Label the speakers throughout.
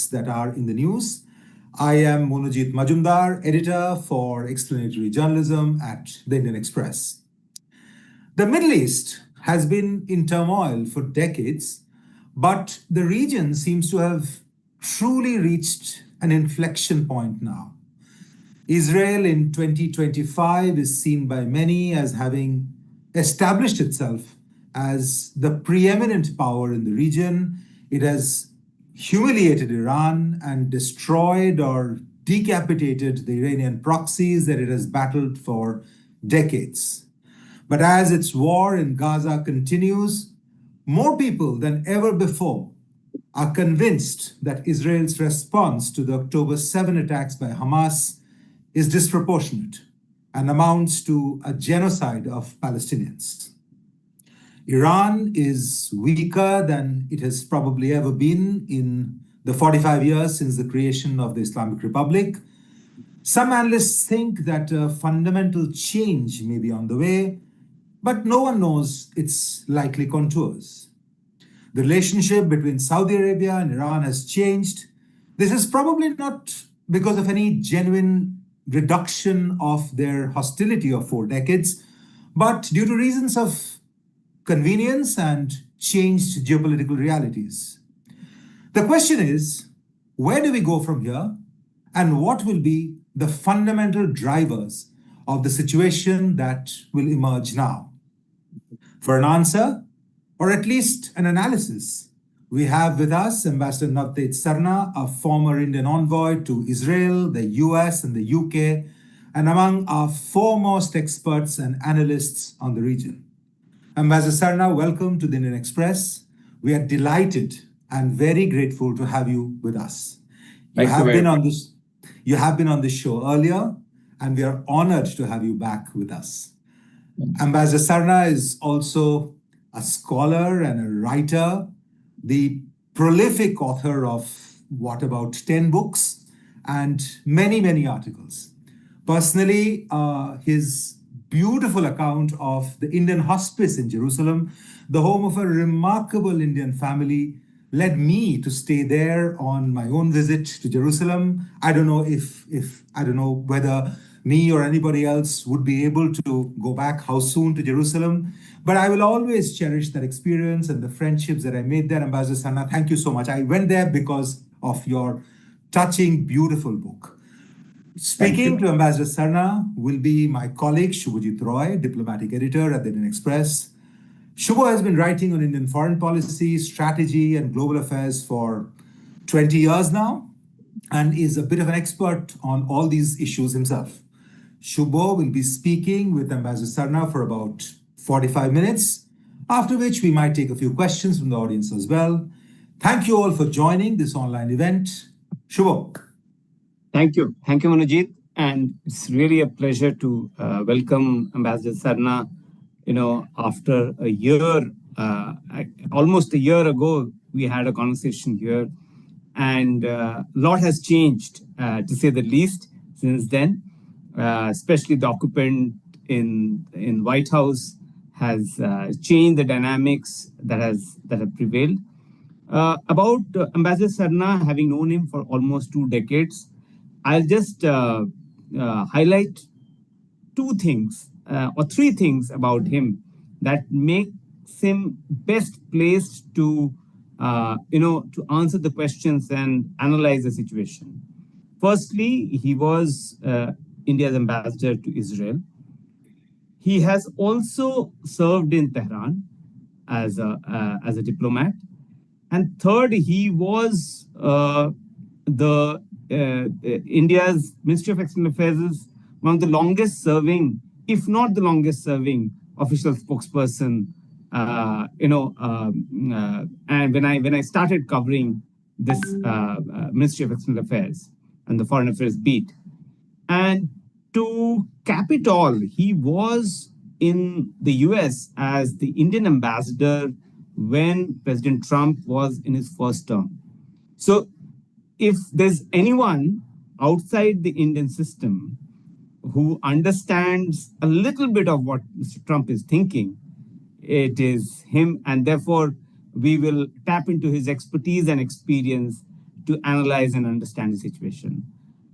Speaker 1: topics that are in the news. I am Monojit Majumdar, editor for explanatory journalism at the Indian Express. The Middle East has been in turmoil for decades, but the region seems to have truly reached an inflection point now. Israel in 2025 is seen by many as having established itself as the preeminent power in the region. It has humiliated Iran and destroyed or decapitated the Iranian proxies that it has battled for decades. But as its war in Gaza continues, more people than ever before are convinced that Israel's response to the October 7 attacks by Hamas is disproportionate and amounts to a genocide of Palestinians. Iran is weaker than it has probably ever been in the 45 years since the creation of the Islamic Republic. Some analysts think that a fundamental change may be on the way, but no one knows its likely contours. The relationship between Saudi Arabia and Iran has changed. This is probably not because of any genuine reduction of their hostility of 4 decades, but due to reasons of convenience and changed geopolitical realities. The question is, where do we go from here, and what will be the fundamental drivers of the situation that will emerge now? For an answer, or at least an analysis, we have with us Ambassador Navdeep Sarna, a former Indian envoy to Israel, the US, and the UK, and among our foremost experts and analysts on the region. Ambassador Sarna, welcome to the Indian Express. We are delighted and very grateful to have you with us. You have been on this show earlier, and we are honored to have you back with us. Ambassador Sarna is also a scholar and a writer, the prolific author of about 10 books and many, many articles. Personally, his beautiful account of the Indian hospice in Jerusalem, the home of a remarkable Indian family, led me to stay there on my own visit to Jerusalem. I don't know whether me or anybody else would be able to go back how soon to Jerusalem, but I will always cherish that experience and the friendships that I made there. Ambassador Sarna, thank you so much. I went there because of your touching, beautiful book. Speaking to Ambassador Sarna will be my colleague Shubhajit Roy, diplomatic editor at the Indian Express. Shubho has been writing on Indian foreign policy, strategy, and global affairs for 20 years now, and is a bit of an expert on all these issues himself. Shubho will be speaking with Ambassador Sarna for about 45 minutes, after which we might take a few questions from the audience as well. Thank you all for joining this online event. Shubho.
Speaker 2: Thank you, Manojit, and it's really a pleasure to welcome Ambassador Sarna. After a year, almost a year ago, we had a conversation here, and a lot has changed, to say the least, since then. Especially the occupant in White House has changed the dynamics that have prevailed. About Ambassador Sarna, having known him for almost 2 decades, I'll just highlight 2 things or 3 things about him that makes him best placed to answer the questions and analyze the situation. Firstly, he was India's ambassador to Israel. He has also served in Tehran as a diplomat. And third, he was India's Ministry of External Affairs, one of the longest serving, if not the longest serving, official spokesperson. And when I started covering this Ministry of External Affairs and the Foreign Affairs beat, and to cap it all, he was in the US as the Indian ambassador when President Trump was in his first term. So if there's anyone outside the Indian system who understands a little bit of what Mr. Trump is thinking, it is him, and therefore we will tap into his expertise and experience to analyze and understand the situation.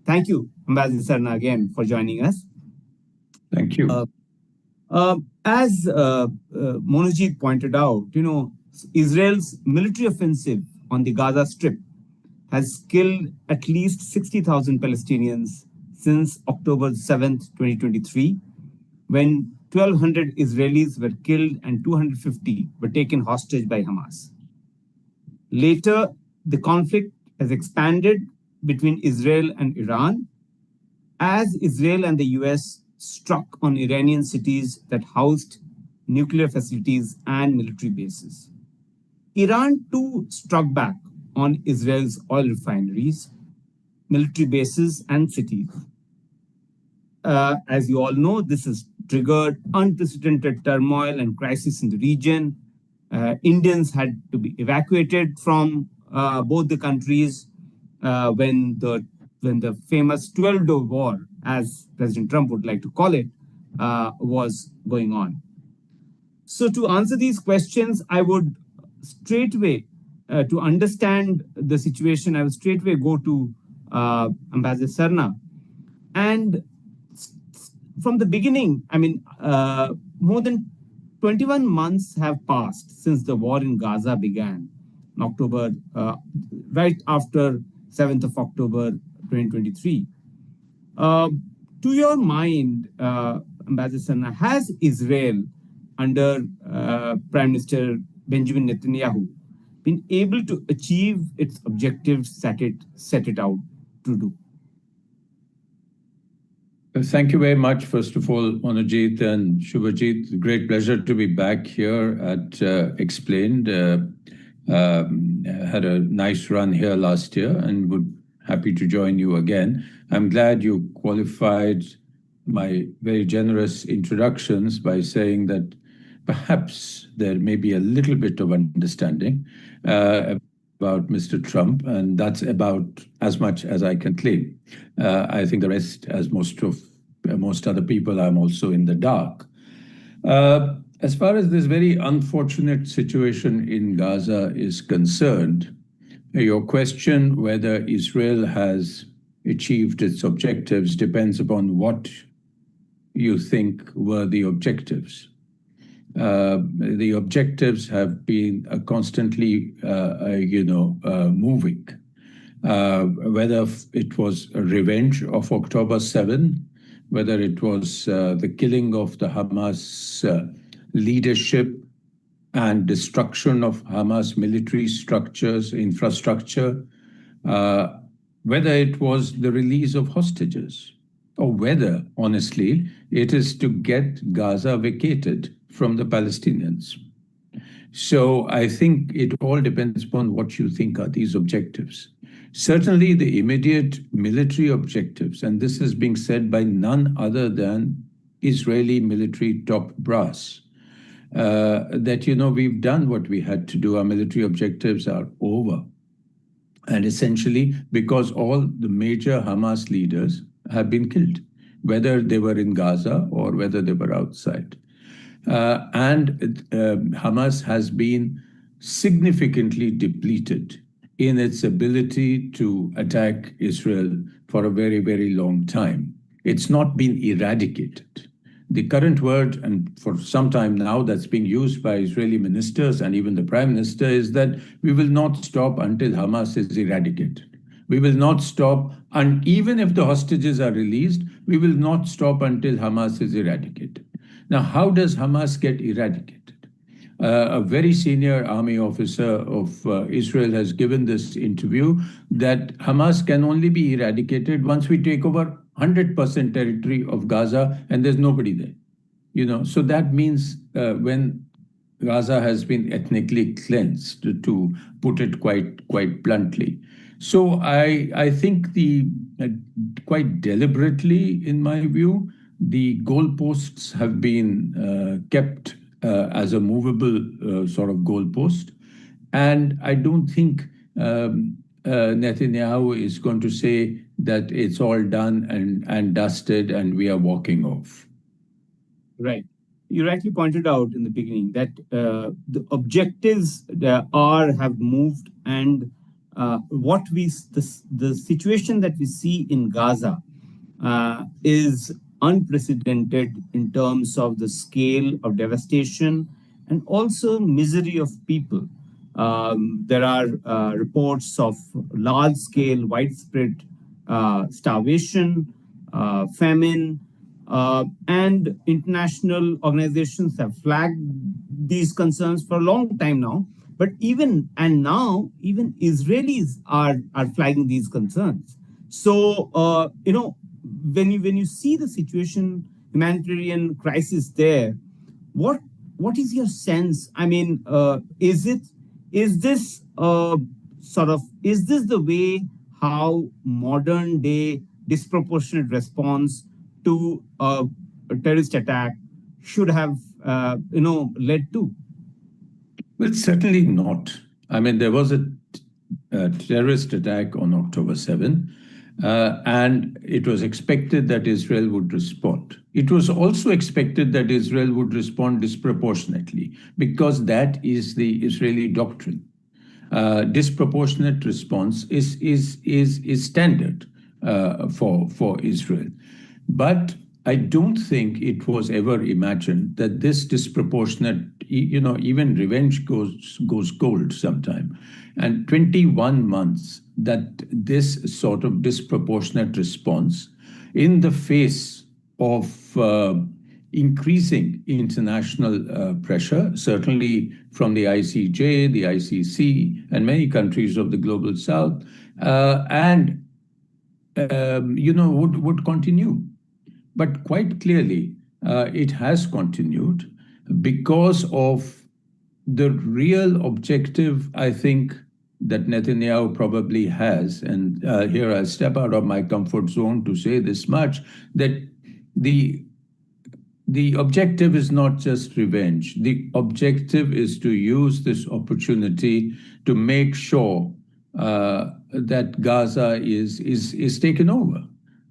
Speaker 2: Thank you, Ambassador Sarna, again for joining us.
Speaker 3: Thank you.
Speaker 2: As Monojit pointed out, Israel's military offensive on the Gaza Strip has killed at least 60,000 Palestinians since October 7th, 2023, when 1,200 Israelis were killed and 250 were taken hostage by Hamas. Later, the conflict has expanded between Israel and Iran as Israel and the US struck on Iranian cities that housed nuclear facilities and military bases. Iran too struck back on Israel's oil refineries, military bases, and cities. As you all know, this has triggered unprecedented turmoil and crisis in the region. Indians had to be evacuated from both the countries when the famous 12-day war, as President Trump would like to call it, was going on. So to answer these questions, I would straightway, to understand the situation, I will straightway go to Ambassador Sarna. And from the beginning, more than 21 months have passed since the war in Gaza began in October, right after 7th of October 2023. To your mind, Ambassador Sarna, has Israel under Prime Minister Benjamin Netanyahu been able to achieve its objectives set it out to do?
Speaker 3: Thank you very much, first of all, Monojit and Shubhajit. Great pleasure to be back here at Explained. Had a nice run here last year and would happy to join you again. I'm glad you qualified my very generous introductions by saying that perhaps there may be a little bit of understanding about Mr. Trump, and that's about as much as I can claim. I think the rest, as most other people, I'm also in the dark. As far as this very unfortunate situation in Gaza is concerned, your question whether Israel has achieved its objectives depends upon what you think were the objectives. The objectives have been constantly, moving. Whether it was a revenge of October 7, whether it was the killing of the Hamas leadership and destruction of Hamas military structures, infrastructure, whether it was the release of hostages, or whether, honestly, it is to get Gaza vacated from the Palestinians. So I think it all depends upon what you think are these objectives. Certainly the immediate military objectives, and this is being said by none other than Israeli military top brass, that, we've done what we had to do. Our military objectives are over. And essentially, because all the major Hamas leaders have been killed, whether they were in Gaza or whether they were outside. Hamas has been significantly depleted in its ability to attack Israel for a very, very long time. It's not been eradicated. The current word, and for some time now that's being used by Israeli ministers and even the Prime Minister, is that we will not stop until Hamas is eradicated. We will not stop, and even if the hostages are released, we will not stop until Hamas is eradicated. Now, how does Hamas get eradicated? A very senior army officer of Israel has given this interview that Hamas can only be eradicated once we take over 100% territory of Gaza and there's nobody there. So that means when Gaza has been ethnically cleansed, to put it quite bluntly. So I think quite deliberately, in my view, the goalposts have been kept as a movable sort of goalpost. And I don't think Netanyahu is going to say that it's all done and dusted and we are walking off.
Speaker 2: Right. You rightly pointed out in the beginning that the objectives have moved, and the situation that we see in Gaza is unprecedented in terms of the scale of devastation and also misery of people. There are reports of large scale, widespread starvation, famine, and international organizations have flagged these concerns for a long time now. But even Israelis are flagging these concerns. So when you see the situation, humanitarian crisis there, what what is your sense? I mean, is this is this the way how modern day disproportionate response to a terrorist attack should have led to?
Speaker 3: Well, certainly not. I mean, there was a terrorist attack on October 7, and it was expected that Israel would respond. It was also expected that Israel would respond disproportionately because that is the Israeli doctrine. Disproportionate response is standard for Israel. But I don't think it was ever imagined that this disproportionate, even revenge goes cold sometime. And 21 months that this sort of disproportionate response in the face of increasing international pressure, certainly from the ICJ, the ICC, and many countries of the global south, and would continue. But quite clearly, it has continued because of the real objective, I think, that Netanyahu probably has. And here I step out of my comfort zone to say this much, that the objective is not just revenge. The objective is to use this opportunity to make sure that Gaza is taken over,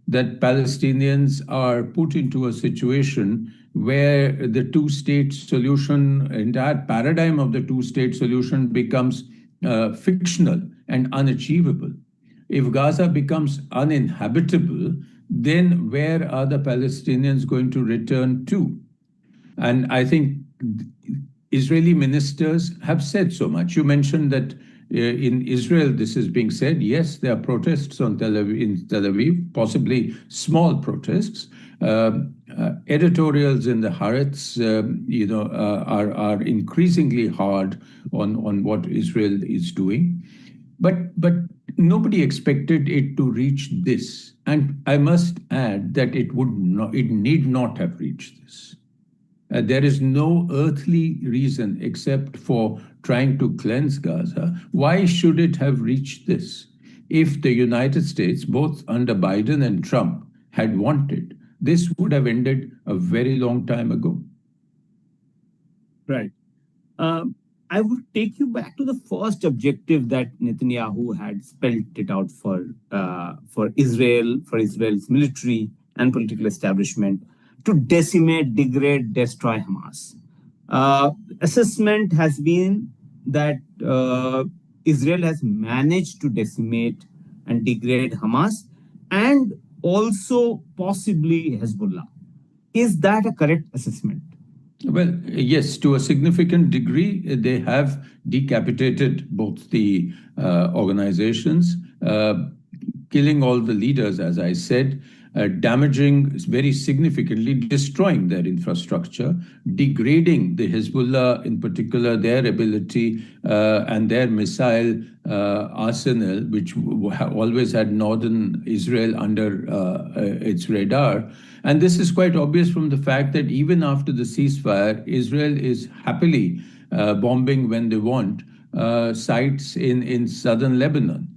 Speaker 3: that Palestinians are put into a situation where the two-state solution, entire paradigm of the two-state solution becomes fictional and unachievable. If Gaza becomes uninhabitable, then where are the Palestinians going to return to? And I think Israeli ministers have said so much. You mentioned that in Israel, this is being said. Yes, there are protests in Tel Aviv, possibly small protests. Editorials in the Haaretz, are increasingly hard on what Israel is doing. But nobody expected it to reach this. And I must add that it need not have reached this. There is no earthly reason except for trying to cleanse Gaza. Why should it have reached this? If the United States, both under Biden and Trump, had wanted, this would have ended a very long time ago.
Speaker 2: Right. I would take you back to the first objective that Netanyahu had spelled it out for Israel, for Israel's military and political establishment, to decimate, degrade, destroy Hamas. Assessment has been that Israel has managed to decimate and degrade Hamas and also possibly Hezbollah. Is that a correct assessment?
Speaker 3: Well, yes, to a significant degree, they have decapitated both the organizations, killing all the leaders, as I said, damaging very significantly, destroying their infrastructure, degrading the Hezbollah, in particular, their ability and their missile arsenal, which always had northern Israel under its radar. And this is quite obvious from the fact that even after the ceasefire, Israel is happily bombing when they want sites in southern Lebanon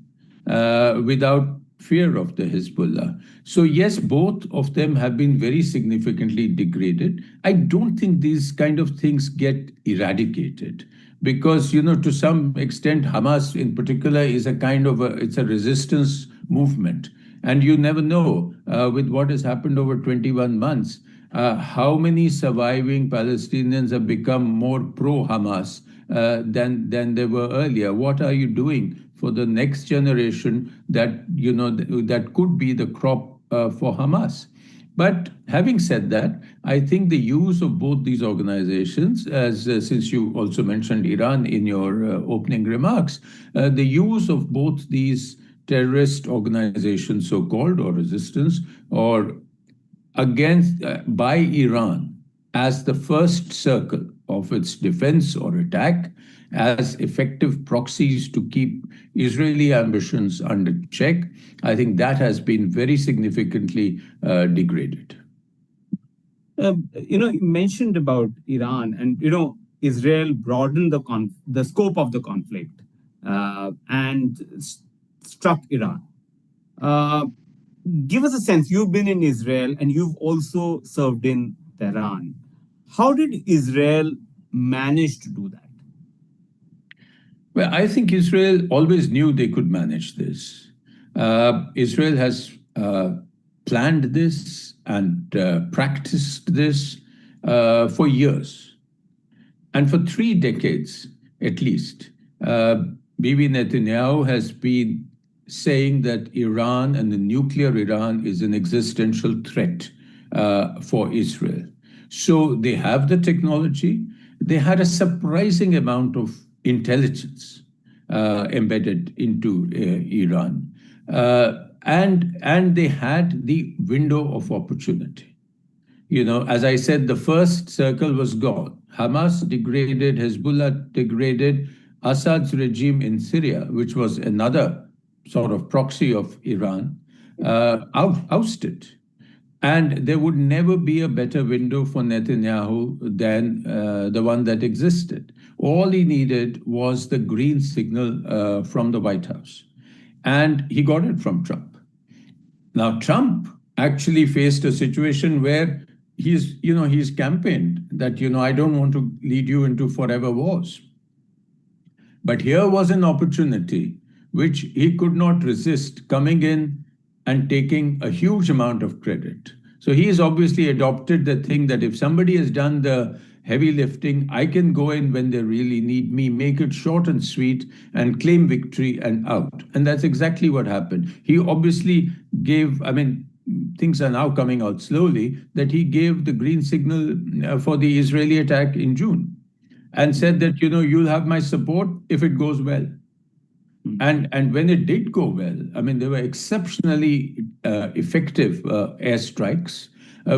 Speaker 3: without fear of the Hezbollah. So yes, both of them have been very significantly degraded. I don't think these kind of things get eradicated because, to some extent, Hamas in particular is it's a resistance movement. And you never know, with what has happened over 21 months, how many surviving Palestinians have become more pro-Hamas than they were earlier. What are you doing for the next generation that, that could be the crop for Hamas. But having said that, I think the use of both these organizations, as since you also mentioned Iran in your opening remarks, the use of both these terrorist organizations, so-called, or resistance, or against by Iran as the first circle of its defense or attack, as effective proxies to keep Israeli ambitions under check, I think that has been very significantly degraded.
Speaker 2: You mentioned about Iran, and Israel broadened the scope of the conflict and struck Iran. Give us a sense. You've been in Israel and you've also served in Tehran. How did Israel manage to do that?
Speaker 3: Well, I think Israel always knew they could manage this. Israel has planned this and practiced this for years. And for 3 decades, at least, Bibi Netanyahu has been saying that Iran and the nuclear Iran is an existential threat for Israel. So they have the technology. They had a surprising amount of intelligence embedded into Iran. And they had the window of opportunity. As I said, the first circle was gone. Hamas degraded, Hezbollah degraded, Assad's regime in Syria, which was another sort of proxy of Iran, ousted. And there would never be a better window for Netanyahu than the one that existed. All he needed was the green signal from the White House. And he got it from Trump. Now, Trump actually faced a situation where he's campaigned that, I don't want to lead you into forever wars. But here was an opportunity which he could not resist, coming in and taking a huge amount of credit. So he has obviously adopted the thing that if somebody has done the heavy lifting, I can go in when they really need me, make it short and sweet, and claim victory and out. And that's exactly what happened. He obviously gave, things are now coming out slowly, that he gave the green signal for the Israeli attack in June and said that, you'll have my support if it goes well. And when it did go well, there were exceptionally effective airstrikes,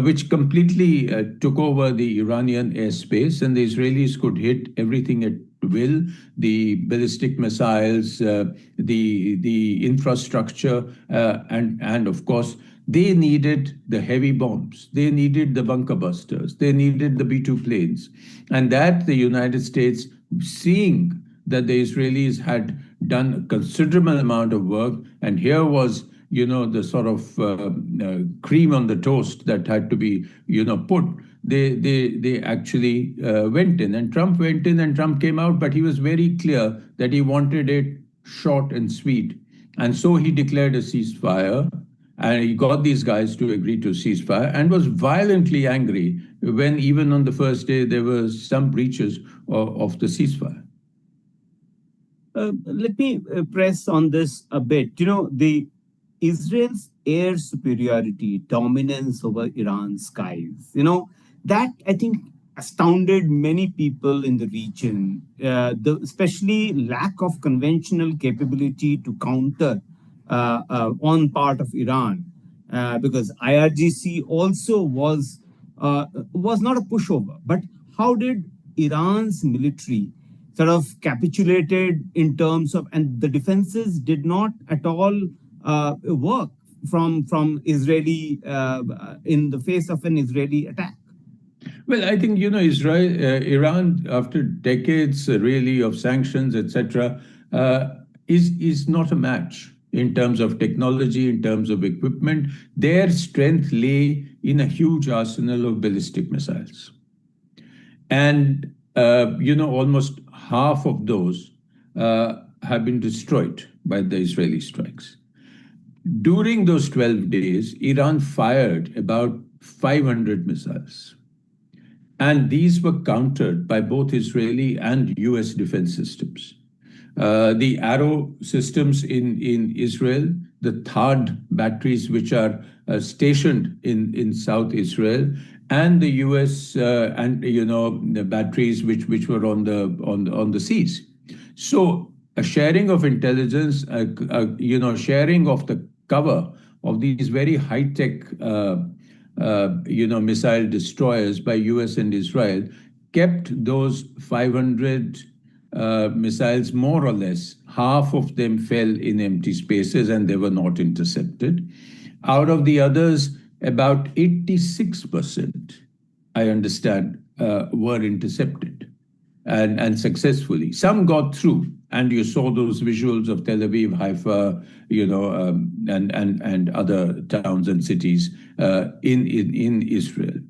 Speaker 3: which completely took over the Iranian airspace, and the Israelis could hit everything at will, the ballistic missiles, the infrastructure, and of course, they needed the heavy bombs. They needed the bunker busters. They needed the B-2 planes. And that the United States, seeing that the Israelis had done a considerable amount of work, and here was, the sort of cream on the toast that had to be, put. They actually went in, and Trump went in, and Trump came out, but he was very clear that he wanted it short and sweet, and so he declared a ceasefire, and he got these guys to agree to ceasefire, and was violently angry when even on the first day there were some breaches of the ceasefire.
Speaker 2: Let me press on this a bit. The Israel's air superiority, dominance over Iran's skies, that I think astounded many people in the region, especially lack of conventional capability to counter on part of Iran, because IRGC also was not a pushover. But how did Iran's military sort of capitulated in terms of, and the defenses did not at all work from Israeli in the face of an Israeli attack?
Speaker 3: Well, I think, Iran, after decades really of sanctions, etc., is not a match in terms of technology, in terms of equipment. Their strength lay in a huge arsenal of ballistic missiles. And, almost half of those have been destroyed by the Israeli strikes. During those 12 days, Iran fired about 500 missiles. And these were countered by both Israeli and US defense systems. the Arrow systems in Israel, the THAAD batteries which are stationed in South Israel, and the U.S. And the batteries which were on the seas. So a sharing of intelligence, sharing of the cover of these very high-tech, missile destroyers by U.S. and Israel kept those 500 missiles more or less. Half of them fell in empty spaces and they were not intercepted. Out of the others, about 86%, I understand, were intercepted and successfully. Some got through, and you saw those visuals of Tel Aviv, Haifa, and other towns and cities in Israel.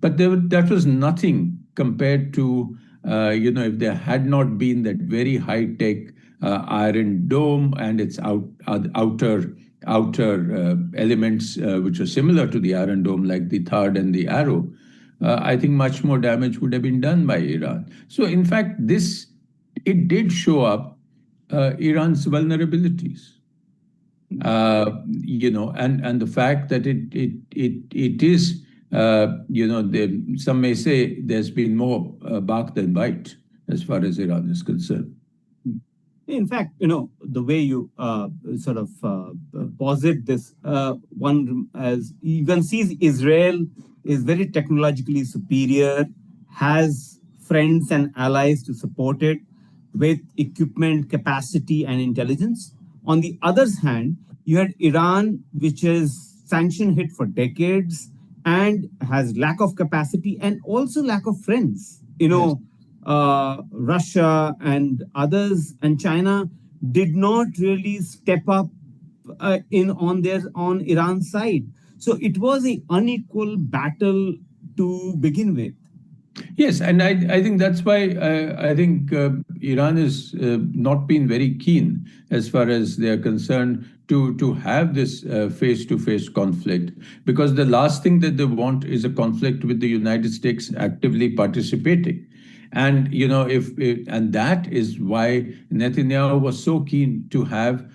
Speaker 3: But that was nothing compared to if there had not been that very high tech Iron Dome and its outer elements which are similar to the Iron Dome, like the THAAD and the Arrow. I think much more damage would have been done by Iran. So in fact, it did show up Iran's vulnerabilities. And the fact that it is, some may say there's been more bark than bite as far as Iran is concerned.
Speaker 2: In fact, the way you sort of posit this, one as even sees Israel is very technologically superior, has friends and allies to support it with equipment, capacity, and intelligence. On the other hand, you had Iran, which is sanction hit for decades and has lack of capacity and also lack of friends.
Speaker 3: Yes.
Speaker 2: Russia and others and China did not really step up on Iran's side. So it was an unequal battle to begin with.
Speaker 3: Yes, and I think that's why I think Iran has not been very keen as far as they are concerned to have this face-to-face conflict, because the last thing that they want is a conflict with the United States actively participating. And and that is why Netanyahu was so keen to have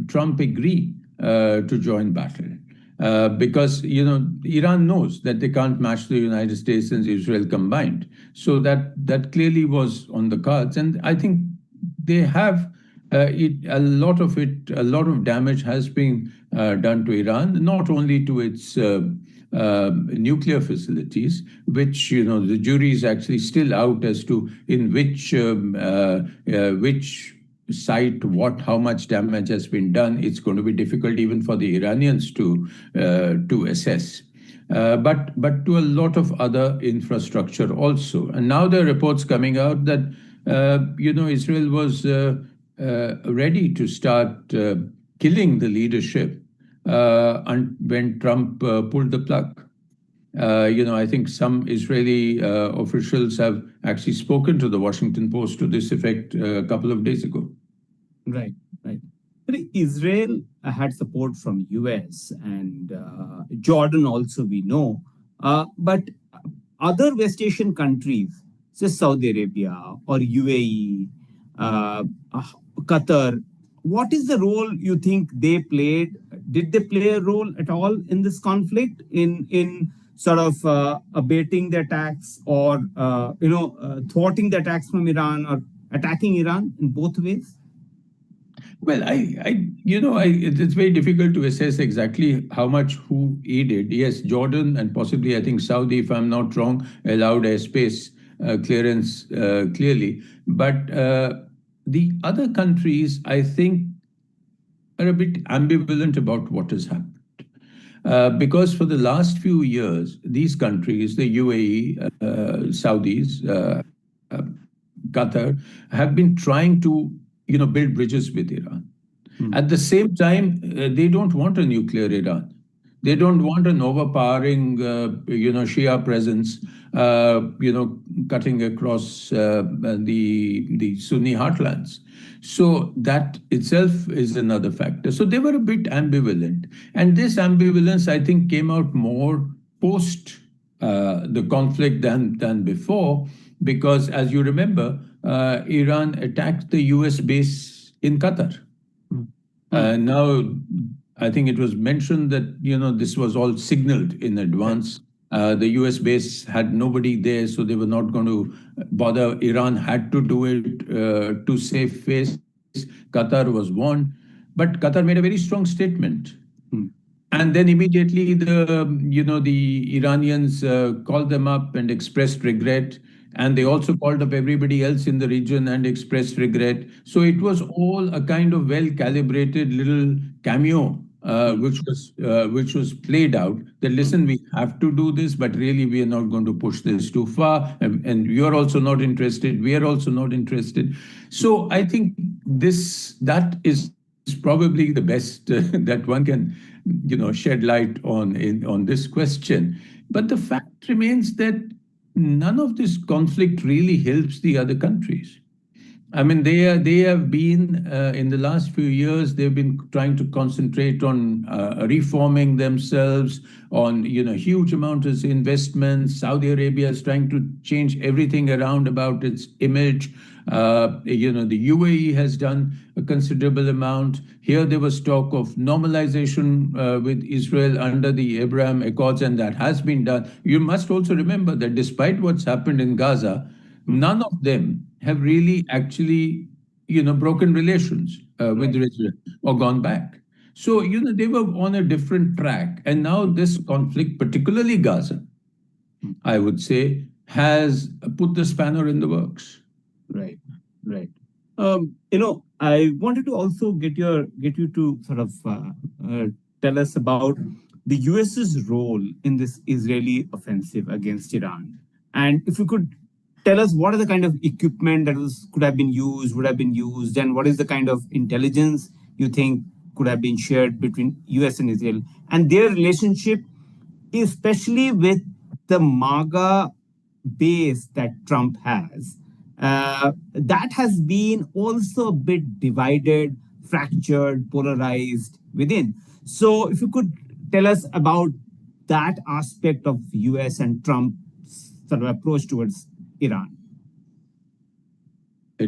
Speaker 3: Trump agree to join battle. Because Iran knows that they can't match the United States and Israel combined, so that clearly was on the cards, and I think they have a lot of damage has been done to Iran, not only to its nuclear facilities, which the jury is actually still out as to in which site how much damage has been done. It's going to be difficult even for the Iranians to assess. But to a lot of other infrastructure also. And now there are reports coming out that Israel was ready to start killing the leadership when Trump pulled the plug. I think some Israeli officials have actually spoken to the Washington Post to this effect a couple of days ago.
Speaker 2: Right. But Israel had support from US and Jordan also, we know. But other West Asian countries, say Saudi Arabia or UAE, Qatar, what is the role you think they played? Did they play a role at all in this conflict in sort of abating the attacks or thwarting the attacks from Iran or attacking Iran in both ways?
Speaker 3: Well, it's very difficult to assess exactly how much who aided. Yes, Jordan and possibly I think Saudi, if I'm not wrong, allowed airspace clearance clearly, but the other countries, I think, are a bit ambivalent about what has happened. Because for the last few years, these countries, the UAE, Saudis, Qatar, have been trying to build bridges with Iran. At the same time, they don't want a nuclear Iran. They don't want an overpowering, Shia presence, cutting across the Sunni heartlands. So that itself is another factor. So they were a bit ambivalent, and this ambivalence, I think, came out more post the conflict than before, because as you remember, Iran attacked the US base in Qatar.
Speaker 2: Mm.
Speaker 3: Now, I think it was mentioned that this was all signaled in advance. The US base had nobody there, so they were not going to bother. Iran had to do it to save face. Qatar was warned, but Qatar made a very strong statement.
Speaker 2: Mm.
Speaker 3: And then immediately the Iranians called them up and expressed regret, and they also called up everybody else in the region and expressed regret. So it was all a kind of well calibrated little cameo, which was played out. That listen, we have to do this, but really we are not going to push this too far, and you are also not interested. We are also not interested. So I think that is probably the best that one can shed light on this question. But the fact remains that none of this conflict really helps the other countries. I mean, they have been in the last few years. They've been trying to concentrate on reforming themselves, on huge amounts of investment. Saudi Arabia is trying to change everything around about its image. The UAE has done a considerable amount. Here there was talk of normalization with Israel under the Abraham Accords, and that has been done. You must also remember that despite what's happened in Gaza, none of them have really actually, broken relations with Israel or gone back. So, they were on a different track. And now this conflict, particularly Gaza, I would say, has put the spanner in the works.
Speaker 2: Right, right. I wanted to also get you to sort of tell us about the US's role in this Israeli offensive against Iran, and if you could tell us what are the kind of equipment that would have been used, and what is the kind of intelligence you think could have been shared between US and Israel and their relationship, especially with the MAGA base that Trump has. That has been also a bit divided, fractured, polarized within. So, if you could tell us about that aspect of US and Trump's sort of approach towards Iran.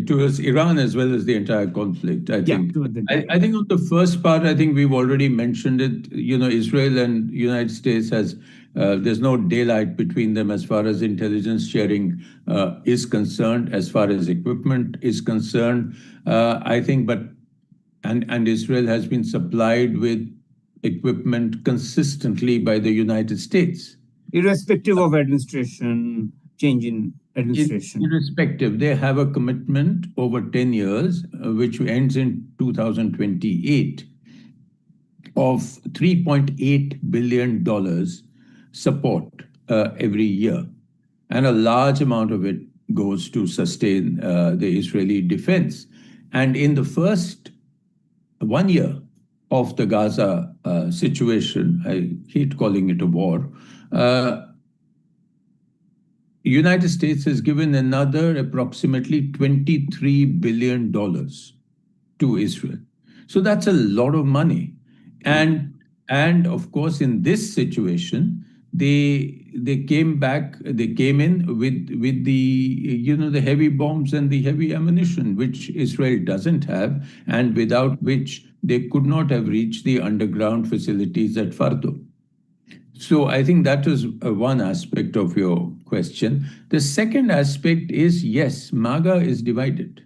Speaker 3: Towards Iran as well as the entire conflict, I think.
Speaker 2: Towards the
Speaker 3: I think on the first part, I think we've already mentioned it. Israel and United States there's no daylight between them as far as intelligence sharing is concerned, as far as equipment is concerned. I think, and Israel has been supplied with equipment consistently by the United States.
Speaker 2: Irrespective of administration, change in administration.
Speaker 3: Irrespective, they have a commitment over 10 years, which ends in 2028, of $3.8 billion support every year. And a large amount of it goes to sustain the Israeli defense. And in the first 1 year of the Gaza situation, I hate calling it a war, United States has given another approximately $23 billion to Israel. So that's a lot of money. And of course, in this situation, they came in with the heavy bombs and the heavy ammunition, which Israel doesn't have, and without which they could not have reached the underground facilities at Fardo. So I think that is one aspect of your question. The second aspect is, yes, MAGA is divided.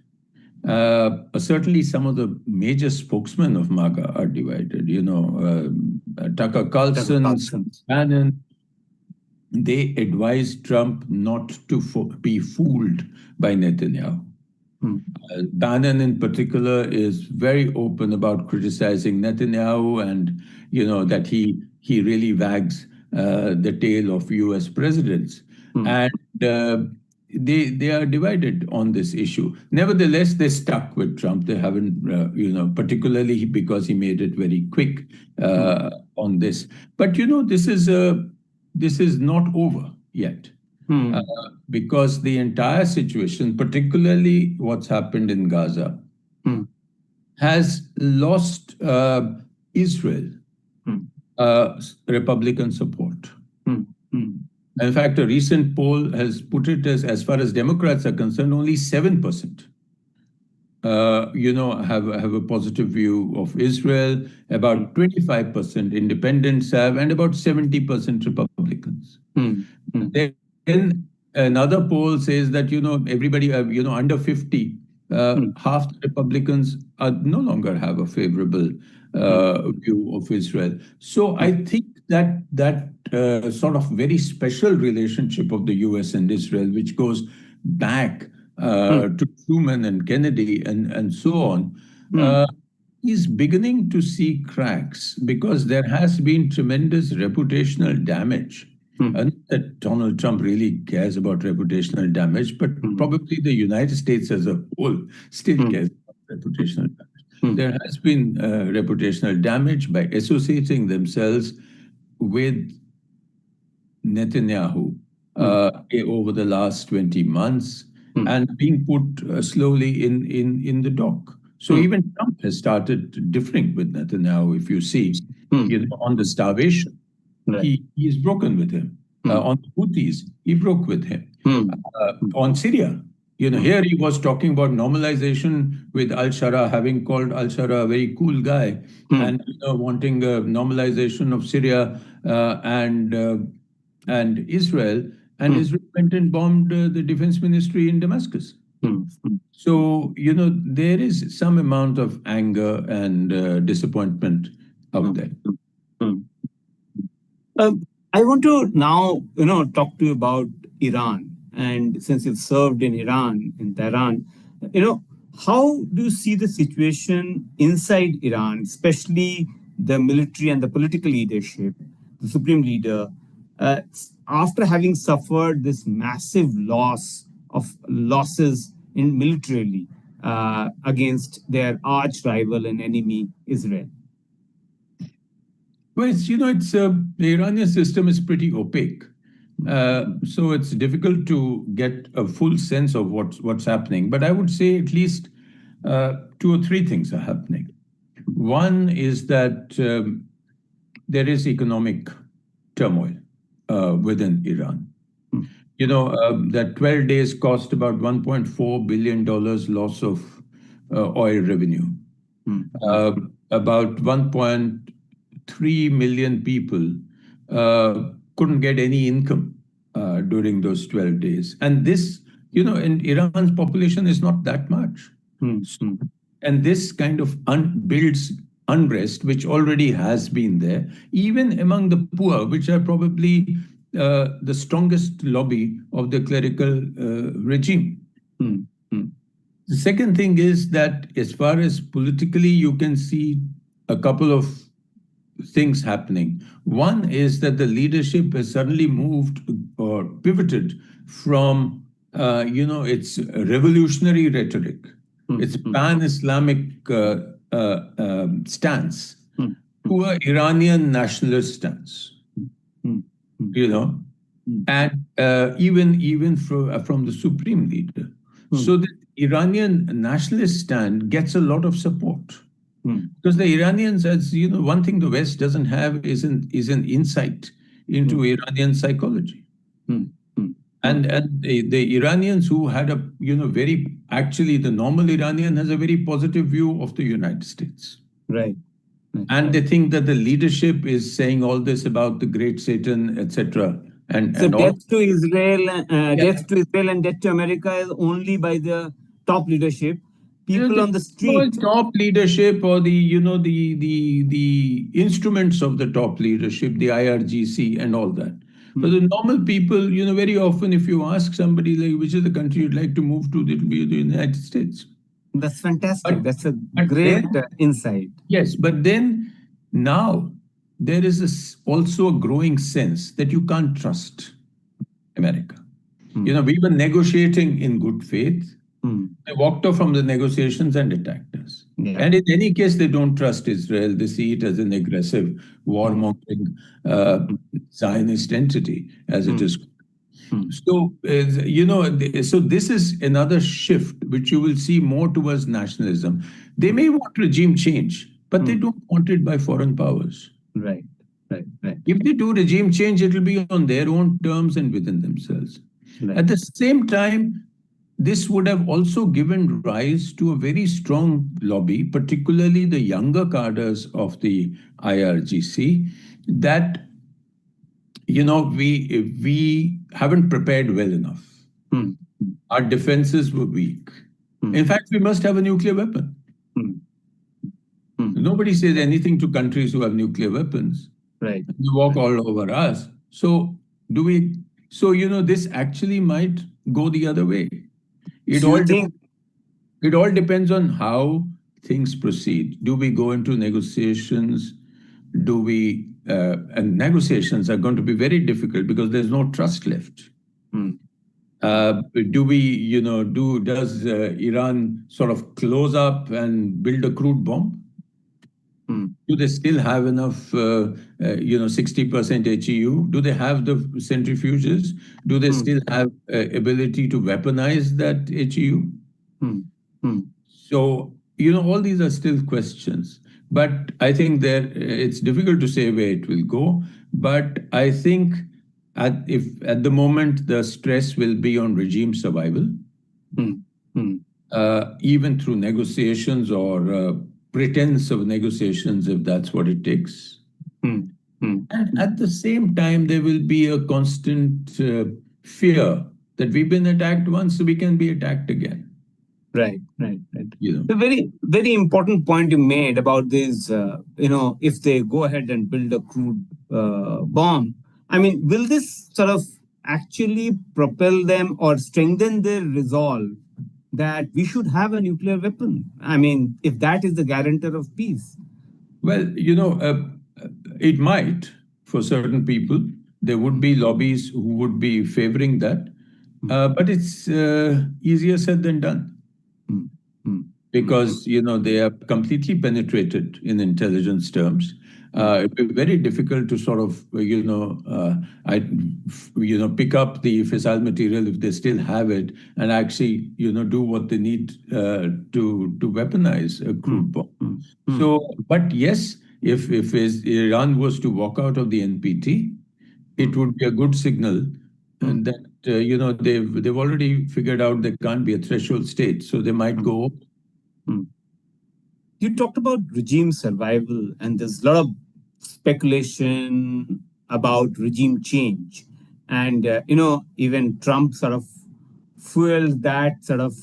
Speaker 3: Certainly some of the major spokesmen of MAGA are divided. Tucker Carlson, Bannon, they advised Trump not to be fooled by Netanyahu. Bannon in particular is very open about criticizing Netanyahu, and that he really wags the tail of US presidents. And they are divided on this issue. Nevertheless, they stuck with Trump. They haven't, particularly because he made it very quick on this. But this is not over yet. Because the entire situation, particularly what's happened in Gaza, has lost Israel Republican support. In fact, a recent poll has put it as far as Democrats are concerned, only 7%, have a positive view of Israel. About 25% independents have, and about 70% Republicans. Then another poll says that, everybody, under 50, half the Republicans no longer have a favorable view of Israel. So I think that sort of very special relationship of the US and Israel, which goes back to Truman and Kennedy and so on, is beginning to see cracks because there has been tremendous reputational damage. And that Donald Trump really cares about reputational damage, but probably the United States as a whole still cares about reputational damage. There has been reputational damage by associating themselves with Netanyahu over the last 20 months and being put slowly in the dock. So even Trump has started differing with Netanyahu, if you see, on the starvation. Right. He's broken with him. On the Houthis, he broke with him. On Syria, here he was talking about normalization with al-Shara, having called al-Shara a very cool guy, and wanting a normalization of Syria and Israel. And Israel went and bombed the defense ministry in Damascus. So, there is some amount of anger and disappointment out there.
Speaker 2: I want to now, talk to you about Iran. And since you've served in Iran, in Tehran, how do you see the situation inside Iran, especially the military and the political leadership, the supreme leader, after having suffered this massive losses in militarily against their arch rival and enemy, Israel?
Speaker 3: Well, the Iranian system is pretty opaque. So it's difficult to get a full sense of what's happening. But I would say at least 2 or 3 things are happening. One is that there is economic turmoil within Iran. That 12 days cost about $1.4 billion loss of oil revenue. About 1.3 million people couldn't get any income during those 12 days. And this, in Iran's population is not that much. And this kind of builds unrest, which already has been there, even among the poor, which are probably the strongest lobby of the clerical regime. The second thing is that as far as politically, you can see a couple of things happening. One is that the leadership has suddenly moved or pivoted from, its revolutionary rhetoric, its pan-Islamic stance, to an Iranian nationalist stance. And even from the supreme leader. So the Iranian nationalist stand gets a lot of support. Because the Iranians, as one thing the West doesn't have is an insight into Iranian psychology. And the Iranians who had actually the normal Iranian has a very positive view of the United States.
Speaker 2: Right.
Speaker 3: And they think that the leadership is saying all this about the great Satan, etc.
Speaker 2: So death to Israel and death to America is only by the top leadership. People on the street,
Speaker 3: top leadership, or the instruments of the top leadership, the IRGC and all that. But the normal people, very often, if you ask somebody like which is the country you'd like to move to, it'll be the United States.
Speaker 2: That's fantastic. That's a great insight.
Speaker 3: Yes, but then now there is also a growing sense that you can't trust America. We were negotiating in good faith. They walked off from the negotiations and attacked us. And in any case, they don't trust Israel. They see it as an aggressive, warmongering Zionist entity, as it is. So, so this is another shift, which you will see more towards nationalism. They may want regime change, but they don't want it by foreign powers.
Speaker 2: Right. Right.
Speaker 3: If they do regime change, it will be on their own terms and within themselves.
Speaker 2: Right.
Speaker 3: At the same time, this would have also given rise to a very strong lobby, particularly the younger cadres of the IRGC, that we haven't prepared well enough.
Speaker 2: Hmm.
Speaker 3: Our defenses were weak. In fact, we must have a nuclear weapon.
Speaker 2: Hmm. Hmm.
Speaker 3: Nobody says anything to countries who have nuclear weapons.
Speaker 2: Right.
Speaker 3: They walk all over us. So do we? So this actually might go the other way. It
Speaker 2: So you
Speaker 3: all
Speaker 2: think
Speaker 3: it all depends on how things proceed. Do we go into negotiations? Do we? And negotiations are going to be very difficult because there's no trust left.
Speaker 2: Hmm.
Speaker 3: Do we, does Iran sort of close up and build a crude bomb?
Speaker 2: Hmm.
Speaker 3: Do they still have enough, 60% HEU? Do they have the centrifuges? Do they
Speaker 2: Hmm.
Speaker 3: still have ability to weaponize that HEU?
Speaker 2: Hmm. Hmm.
Speaker 3: So, all these are still questions. But I think it's difficult to say where it will go. But I think if at the moment the stress will be on regime survival,
Speaker 2: Hmm. Hmm.
Speaker 3: even through negotiations or pretense of negotiations, if that's what it takes.
Speaker 2: Hmm. Hmm.
Speaker 3: And at the same time, there will be a constant fear that we've been attacked once, so we can be attacked again.
Speaker 2: Right.
Speaker 3: You know.
Speaker 2: The very, very important point you made about this, if they go ahead and build a crude bomb, I mean, will this sort of actually propel them or strengthen their resolve that we should have a nuclear weapon? I mean, if that is the guarantor of peace.
Speaker 3: Well, it might for certain people. There would be lobbies who would be favoring that, but it's easier said than done.
Speaker 2: Hmm. Hmm.
Speaker 3: Because they are completely penetrated in intelligence terms. It'd be very difficult to sort of pick up the fissile material if they still have it and actually do what they need to weaponize a crude bomb. So, but yes, if Iran was to walk out of the NPT, it would be a good signal and that they've already figured out there can't be a threshold state, so they might go.
Speaker 2: You talked about regime survival, and there's a lot of speculation about regime change. And, even Trump sort of fueled that sort of,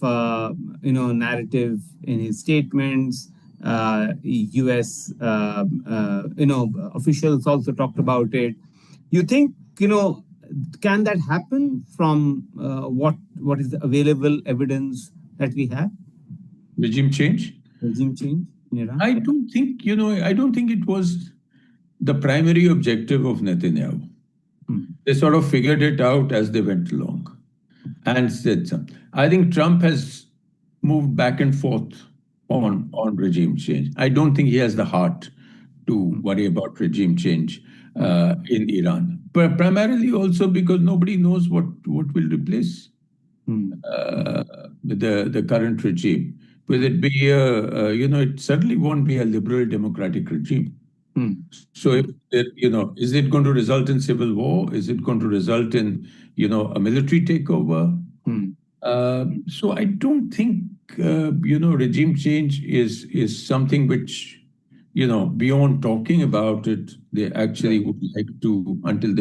Speaker 2: narrative in his statements. US, officials also talked about it. You think, can that happen from what is the available evidence that we have?
Speaker 3: Regime change?
Speaker 2: Regime change in Iran?
Speaker 3: I don't think it was the primary objective of Netanyahu. They sort of figured it out as they went along and said something. I think Trump has moved back and forth on regime change. I don't think he has the heart to worry about regime change in Iran. But primarily also because nobody knows what will replace the current regime. Will it be it certainly won't be a liberal democratic regime. So is it going to result in civil war? Is it going to result in a military takeover? So I don't think regime change is something which beyond talking about it, they actually would like to until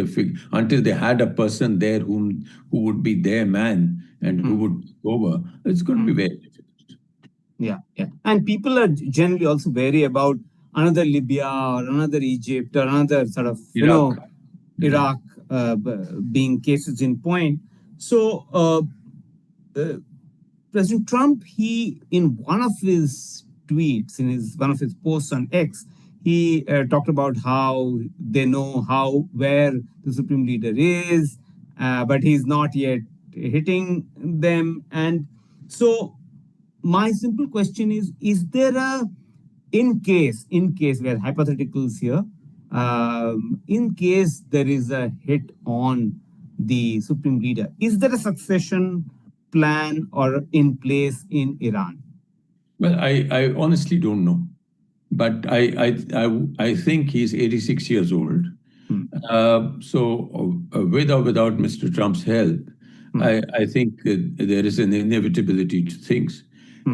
Speaker 3: they had a person there who would be their man and who would take over. It's going to be very difficult.
Speaker 2: Yeah. And people are generally also wary about another Libya or another Egypt or another sort of, Iraq being cases in point. So, President Trump, he, in one of his tweets, one of his posts on X, he talked about how they know where the supreme leader is, but he's not yet hitting them. And so, my simple question is there a, in case we are hypotheticals here, in case there is a hit on the supreme leader, is there a succession plan or in place in Iran?
Speaker 3: Well, I honestly don't know but I think he's 86 years old. So with or without Mr. Trump's help, I think there is an inevitability to things.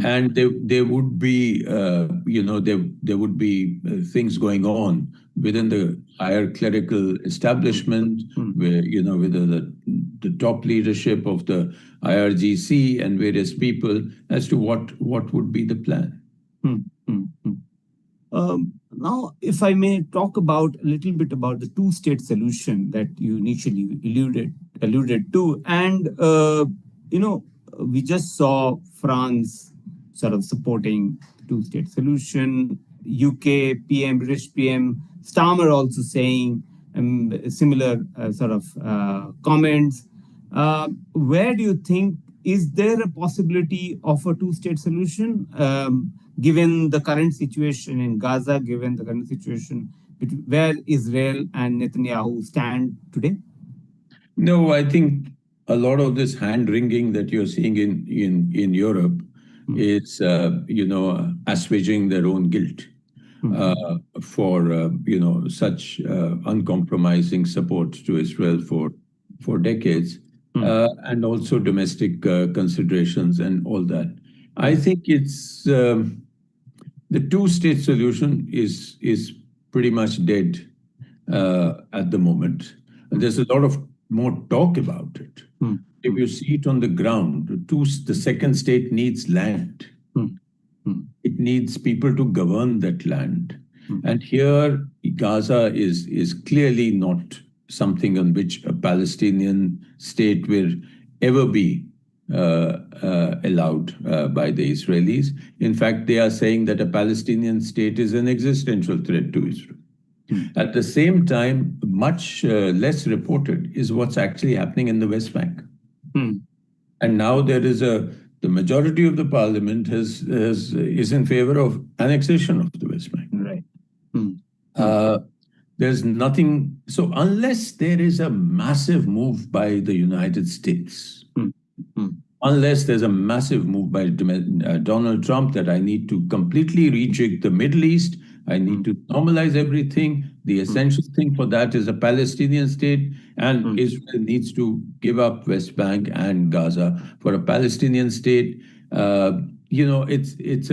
Speaker 3: And there would be, there would be things going on within the higher clerical establishment, where, whether the top leadership of the IRGC and various people as to what would be the plan.
Speaker 2: Now, if I may talk about a little bit about the two-state solution that you initially alluded to, and we just saw France sort of supporting the two-state solution. UK PM, British PM Starmer also saying similar sort of comments. Where do you think, is there a possibility of a two-state solution, given the current situation in Gaza, given the current situation where Israel and Netanyahu stand today?
Speaker 3: No, I think a lot of this hand-wringing that you're seeing in Europe is, assuaging their own guilt for, such uncompromising support to Israel for decades, and also domestic considerations and all that. I think it's the two-state solution is pretty much dead at the moment. There's a lot of more talk about it. If you see it on the ground, the second state needs land. It needs people to govern that land. And here, Gaza is clearly not something on which a Palestinian state will ever be allowed by the Israelis. In fact, they are saying that a Palestinian state is an existential threat to Israel. At the same time, much less reported is what's actually happening in the West Bank. And now there is the majority of the parliament is in favor of annexation of the West Bank.
Speaker 2: Right.
Speaker 3: There's nothing. So unless there is a massive move by the United States, unless there's a massive move by Donald Trump that I need to completely rejig the Middle East, I need to normalize everything. The essential thing for that is a Palestinian state, and Israel needs to give up West Bank and Gaza for a Palestinian state. It's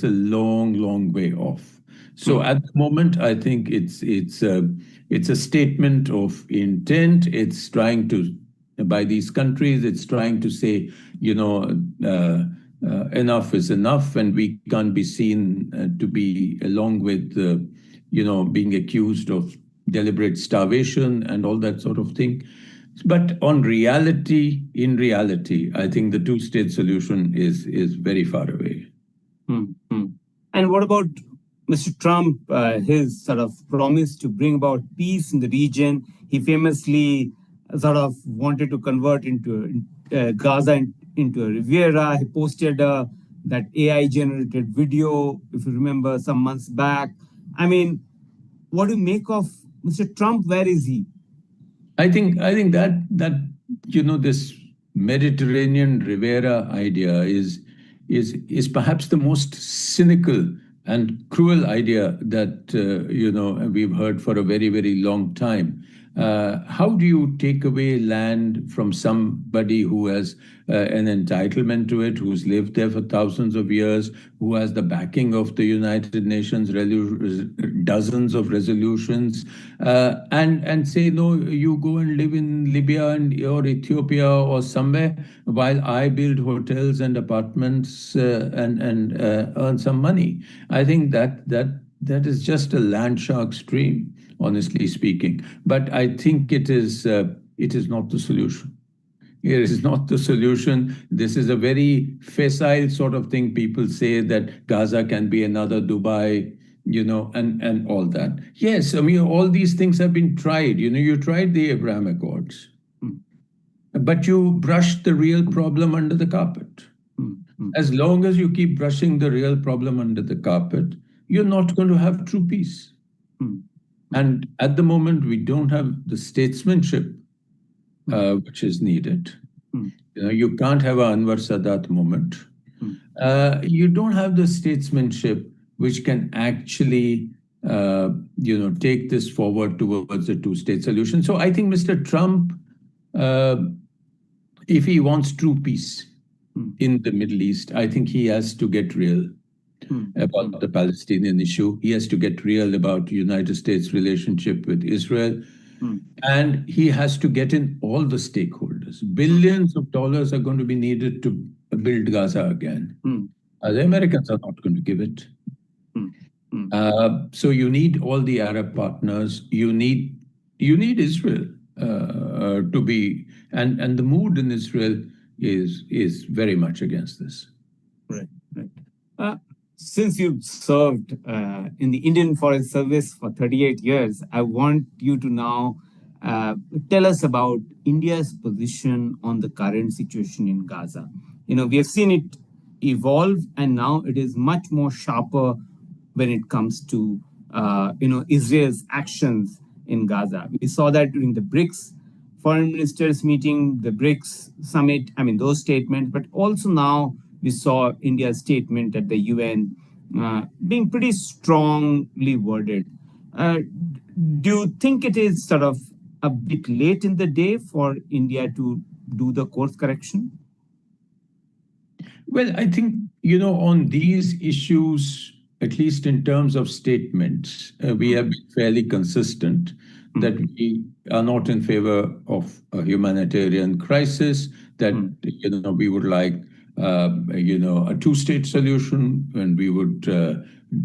Speaker 3: a long way off. So at the moment, I think it's a statement of intent. It's trying to, by these countries, it's trying to say, enough is enough, and we can't be seen to be, along with, being accused of deliberate starvation and all that sort of thing. But in reality, I think the two-state solution is very far away.
Speaker 2: And what about Mr. Trump, his sort of promise to bring about peace in the region? He famously sort of wanted to convert into Gaza into a Riviera. He posted that AI-generated video, if you remember, some months back. I mean, what do you make of Mr. Trump? Where is he?
Speaker 3: I think that this Mediterranean Riviera idea is perhaps the most cynical and cruel idea that we've heard for a very, very long time. How do you take away land from somebody who has an entitlement to it, who's lived there for thousands of years, who has the backing of the United Nations, dozens of resolutions, and say, no, you go and live in Libya or Ethiopia or somewhere while I build hotels and apartments and earn some money? I think that is just a land shark's dream, honestly speaking. But I think it is not the solution. It is not the solution. This is a very facile sort of thing. People say that Gaza can be another Dubai, and all that. Yes, I mean, all these things have been tried. You tried the Abraham Accords, but you brushed the real problem under the carpet. As long as you keep brushing the real problem under the carpet, you're not going to have true peace. And at the moment, we don't have the statesmanship which is needed. You can't have an Anwar Sadat moment. You don't have the statesmanship which can actually take this forward towards a two-state solution. So I think Mr. Trump, if he wants true peace in the Middle East, I think he has to get real about the Palestinian issue. He has to get real about the United States' relationship with Israel. And he has to get in all the stakeholders. Billions of dollars are going to be needed to build Gaza again. The Americans are not going to give it. So you need all the Arab partners. You need Israel to be, and the mood in Israel is very much against this.
Speaker 2: Right. Since you've served in the Indian Foreign Service for 38 years, I want you to now tell us about India's position on the current situation in Gaza. We have seen it evolve, and now it is much more sharper when it comes to Israel's actions in Gaza. We saw that during the BRICS foreign ministers meeting, the BRICS summit, those statements, but also now we saw India's statement at the UN being pretty strongly worded. Do you think it is sort of a bit late in the day for India to do the course correction?
Speaker 3: Well, I think, on these issues, at least in terms of statements, we have been fairly consistent that we are not in favor of a humanitarian crisis, that, we would like, a two-state solution, and we would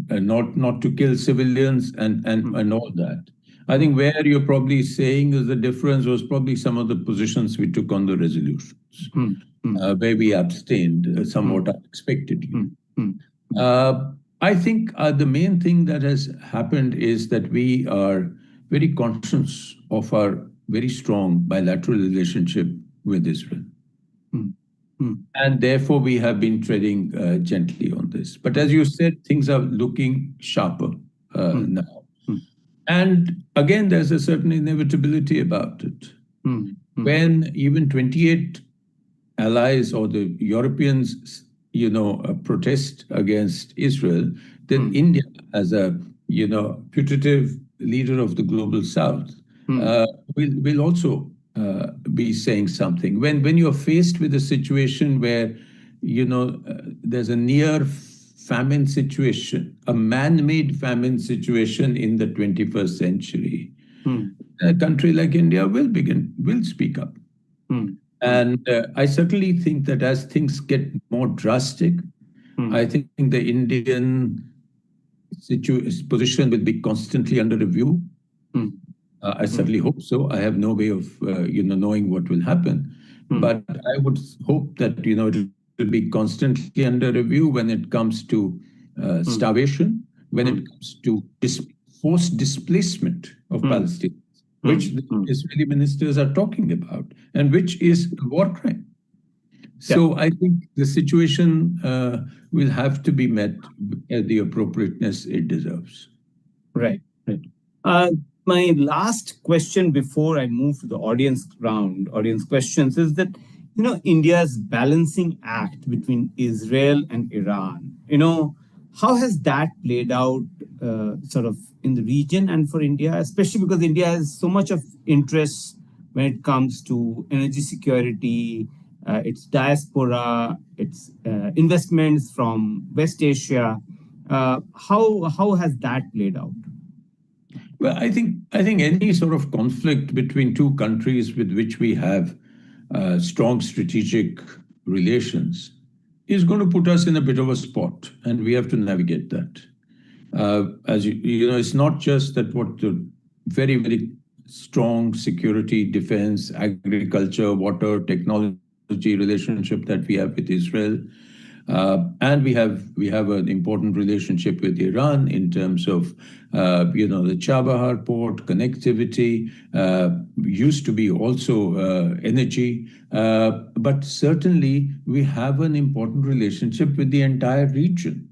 Speaker 3: not to kill civilians and all that. I think where you're probably saying is the difference was probably some of the positions we took on the resolutions, where we abstained somewhat unexpectedly. I think the main thing that has happened is that we are very conscious of our very strong bilateral relationship with Israel. And therefore, we have been treading gently on this. But as you said, things are looking sharper now. And again, there's a certain inevitability about it. When even 28 allies or the Europeans, protest against Israel, then India, as a, putative leader of the global South, will also be saying something. When you're faced with a situation where, there's a near famine situation, a man-made famine situation in the 21st century, a country like India will speak up. And I certainly think that as things get more drastic, I think the Indian position will be constantly under review. I certainly hope so. I have no way of knowing what will happen. But I would hope that it will be constantly under review when it comes to starvation, when it comes to forced displacement of Palestinians, which the Israeli ministers are talking about, and which is a war crime. So I think the situation will have to be met at the appropriateness it deserves.
Speaker 2: Right. My last question before I move to the audience questions, is that, India's balancing act between Israel and Iran, how has that played out sort of in the region and for India, especially because India has so much of interest when it comes to energy security, its diaspora, its investments from West Asia. How has that played out?
Speaker 3: Well, I think any sort of conflict between two countries with which we have strong strategic relations is going to put us in a bit of a spot, and we have to navigate that. As it's not just that what the very, very strong security, defense, agriculture, water, technology relationship that we have with Israel. And we have an important relationship with Iran in terms of the Chabahar port connectivity, used to be also energy, but certainly we have an important relationship with the entire region.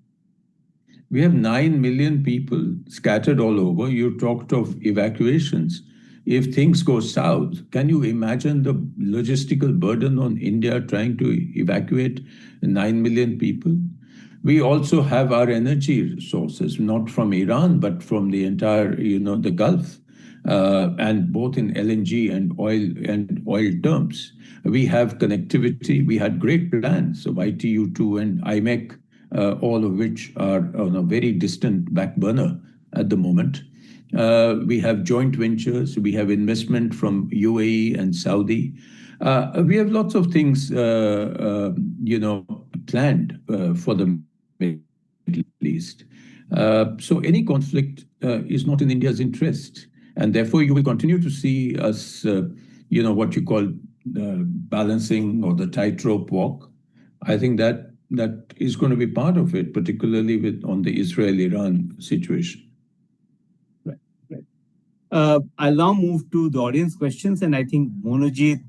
Speaker 3: We have 9 million people scattered all over. You talked of evacuations. If things go south, can you imagine the logistical burden on India trying to evacuate 9 million people? We also have our energy sources, not from Iran, but from the entire, the Gulf, and both in LNG and oil terms. We have connectivity. We had great plans of ITU2 and IMEC, all of which are on a very distant back burner at the moment. We have joint ventures. We have investment from UAE and Saudi. We have lots of things, planned for the Middle East. So any conflict is not in India's interest, and therefore you will continue to see us, what you call balancing or the tightrope walk. I think that is going to be part of it, particularly on the Israel-Iran situation.
Speaker 2: Right, right. I'll now move to the audience questions, and I think Monojit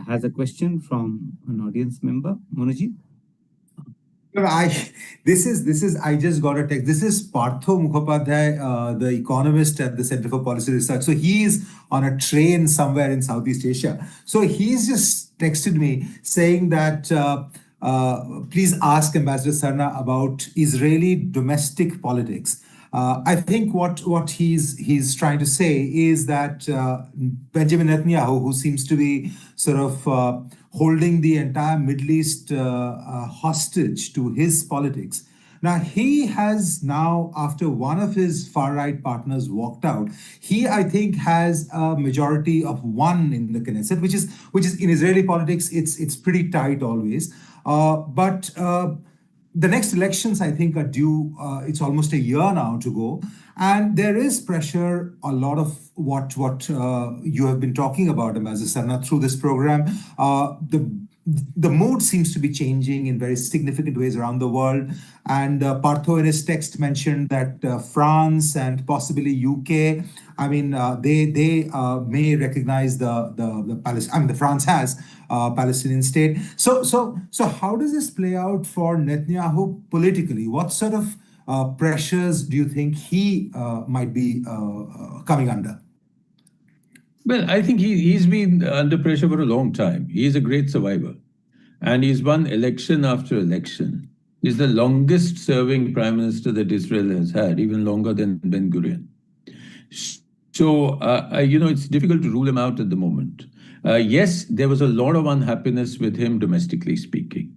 Speaker 2: has a question from an audience member. Monojit?
Speaker 1: I just got a text. This is Partho Mukhopadhyay, the economist at the Center for Policy Research. So he's on a train somewhere in Southeast Asia. So he's just texted me saying that please ask Ambassador Sarna about Israeli domestic politics. I think what he's trying to say is that Benjamin Netanyahu, who seems to be sort of holding the entire Middle East hostage to his politics. Now, he has now, after one of his far-right partners walked out, he, I think, has a majority of one in the Knesset, which is in Israeli politics, it's pretty tight always. But the next elections, I think, are due. It's almost a year now to go. And there is pressure, a lot of what you have been talking about, Ambassador Sarna, through this program. The mood seems to be changing in very significant ways around the world. And Partho in his text mentioned that France and possibly UK, I mean, they may recognize the Palestine. I mean, the France has Palestinian state. So how does this play out for Netanyahu politically? What sort of pressures do you think he might be coming under?
Speaker 3: Well, I think he's been under pressure for a long time. He's a great survivor. And he's won election after election. He's the longest serving prime minister that Israel has had, even longer than Ben Gurion. So, it's difficult to rule him out at the moment. Yes, there was a lot of unhappiness with him, domestically speaking,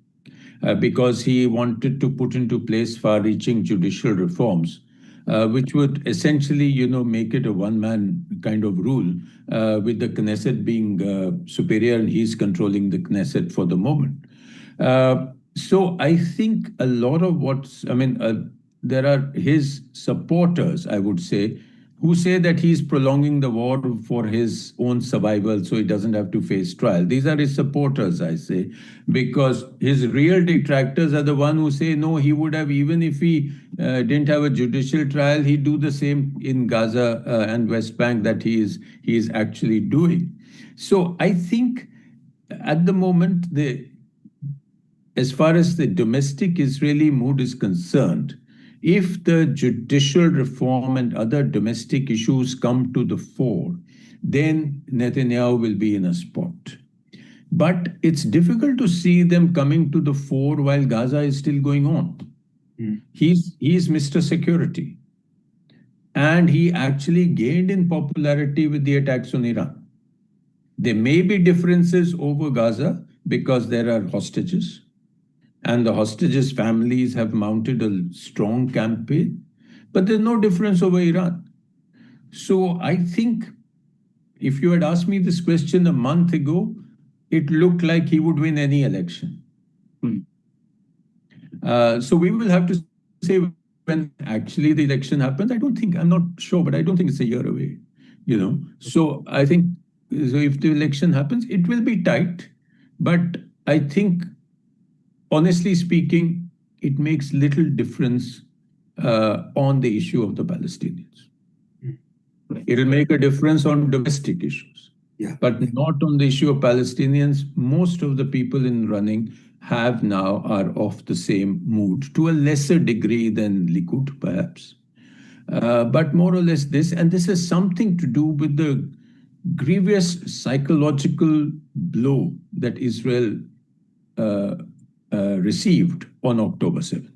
Speaker 3: because he wanted to put into place far-reaching judicial reforms, which would essentially, make it a one-man kind of rule, with the Knesset being superior and he's controlling the Knesset for the moment. So I think a lot of there are his supporters, I would say, who say that he's prolonging the war for his own survival so he doesn't have to face trial. These are his supporters, I say, because his real detractors are the one who say, no, he would have, even if he didn't have a judicial trial, he'd do the same in Gaza and West Bank that he is actually doing. So I think at the moment, as far as the domestic Israeli mood is concerned, if the judicial reform and other domestic issues come to the fore, then Netanyahu will be in a spot. But it's difficult to see them coming to the fore while Gaza is still going on. He's Mr. Security. And he actually gained in popularity with the attacks on Iran. There may be differences over Gaza because there are hostages. And the hostages' families have mounted a strong campaign, but there's no difference over Iran. So I think if you had asked me this question a month ago, it looked like he would win any election. So we will have to say when actually the election happens. I'm not sure, but I don't think it's a year away. So I think if the election happens, it will be tight, but I think, honestly speaking, it makes little difference on the issue of the Palestinians. It'll make a difference on domestic issues, but not on the issue of Palestinians. Most of the people in running are of the same mood, to a lesser degree than Likud, perhaps. But more or less this, and this has something to do with the grievous psychological blow that Israel received on October 7th.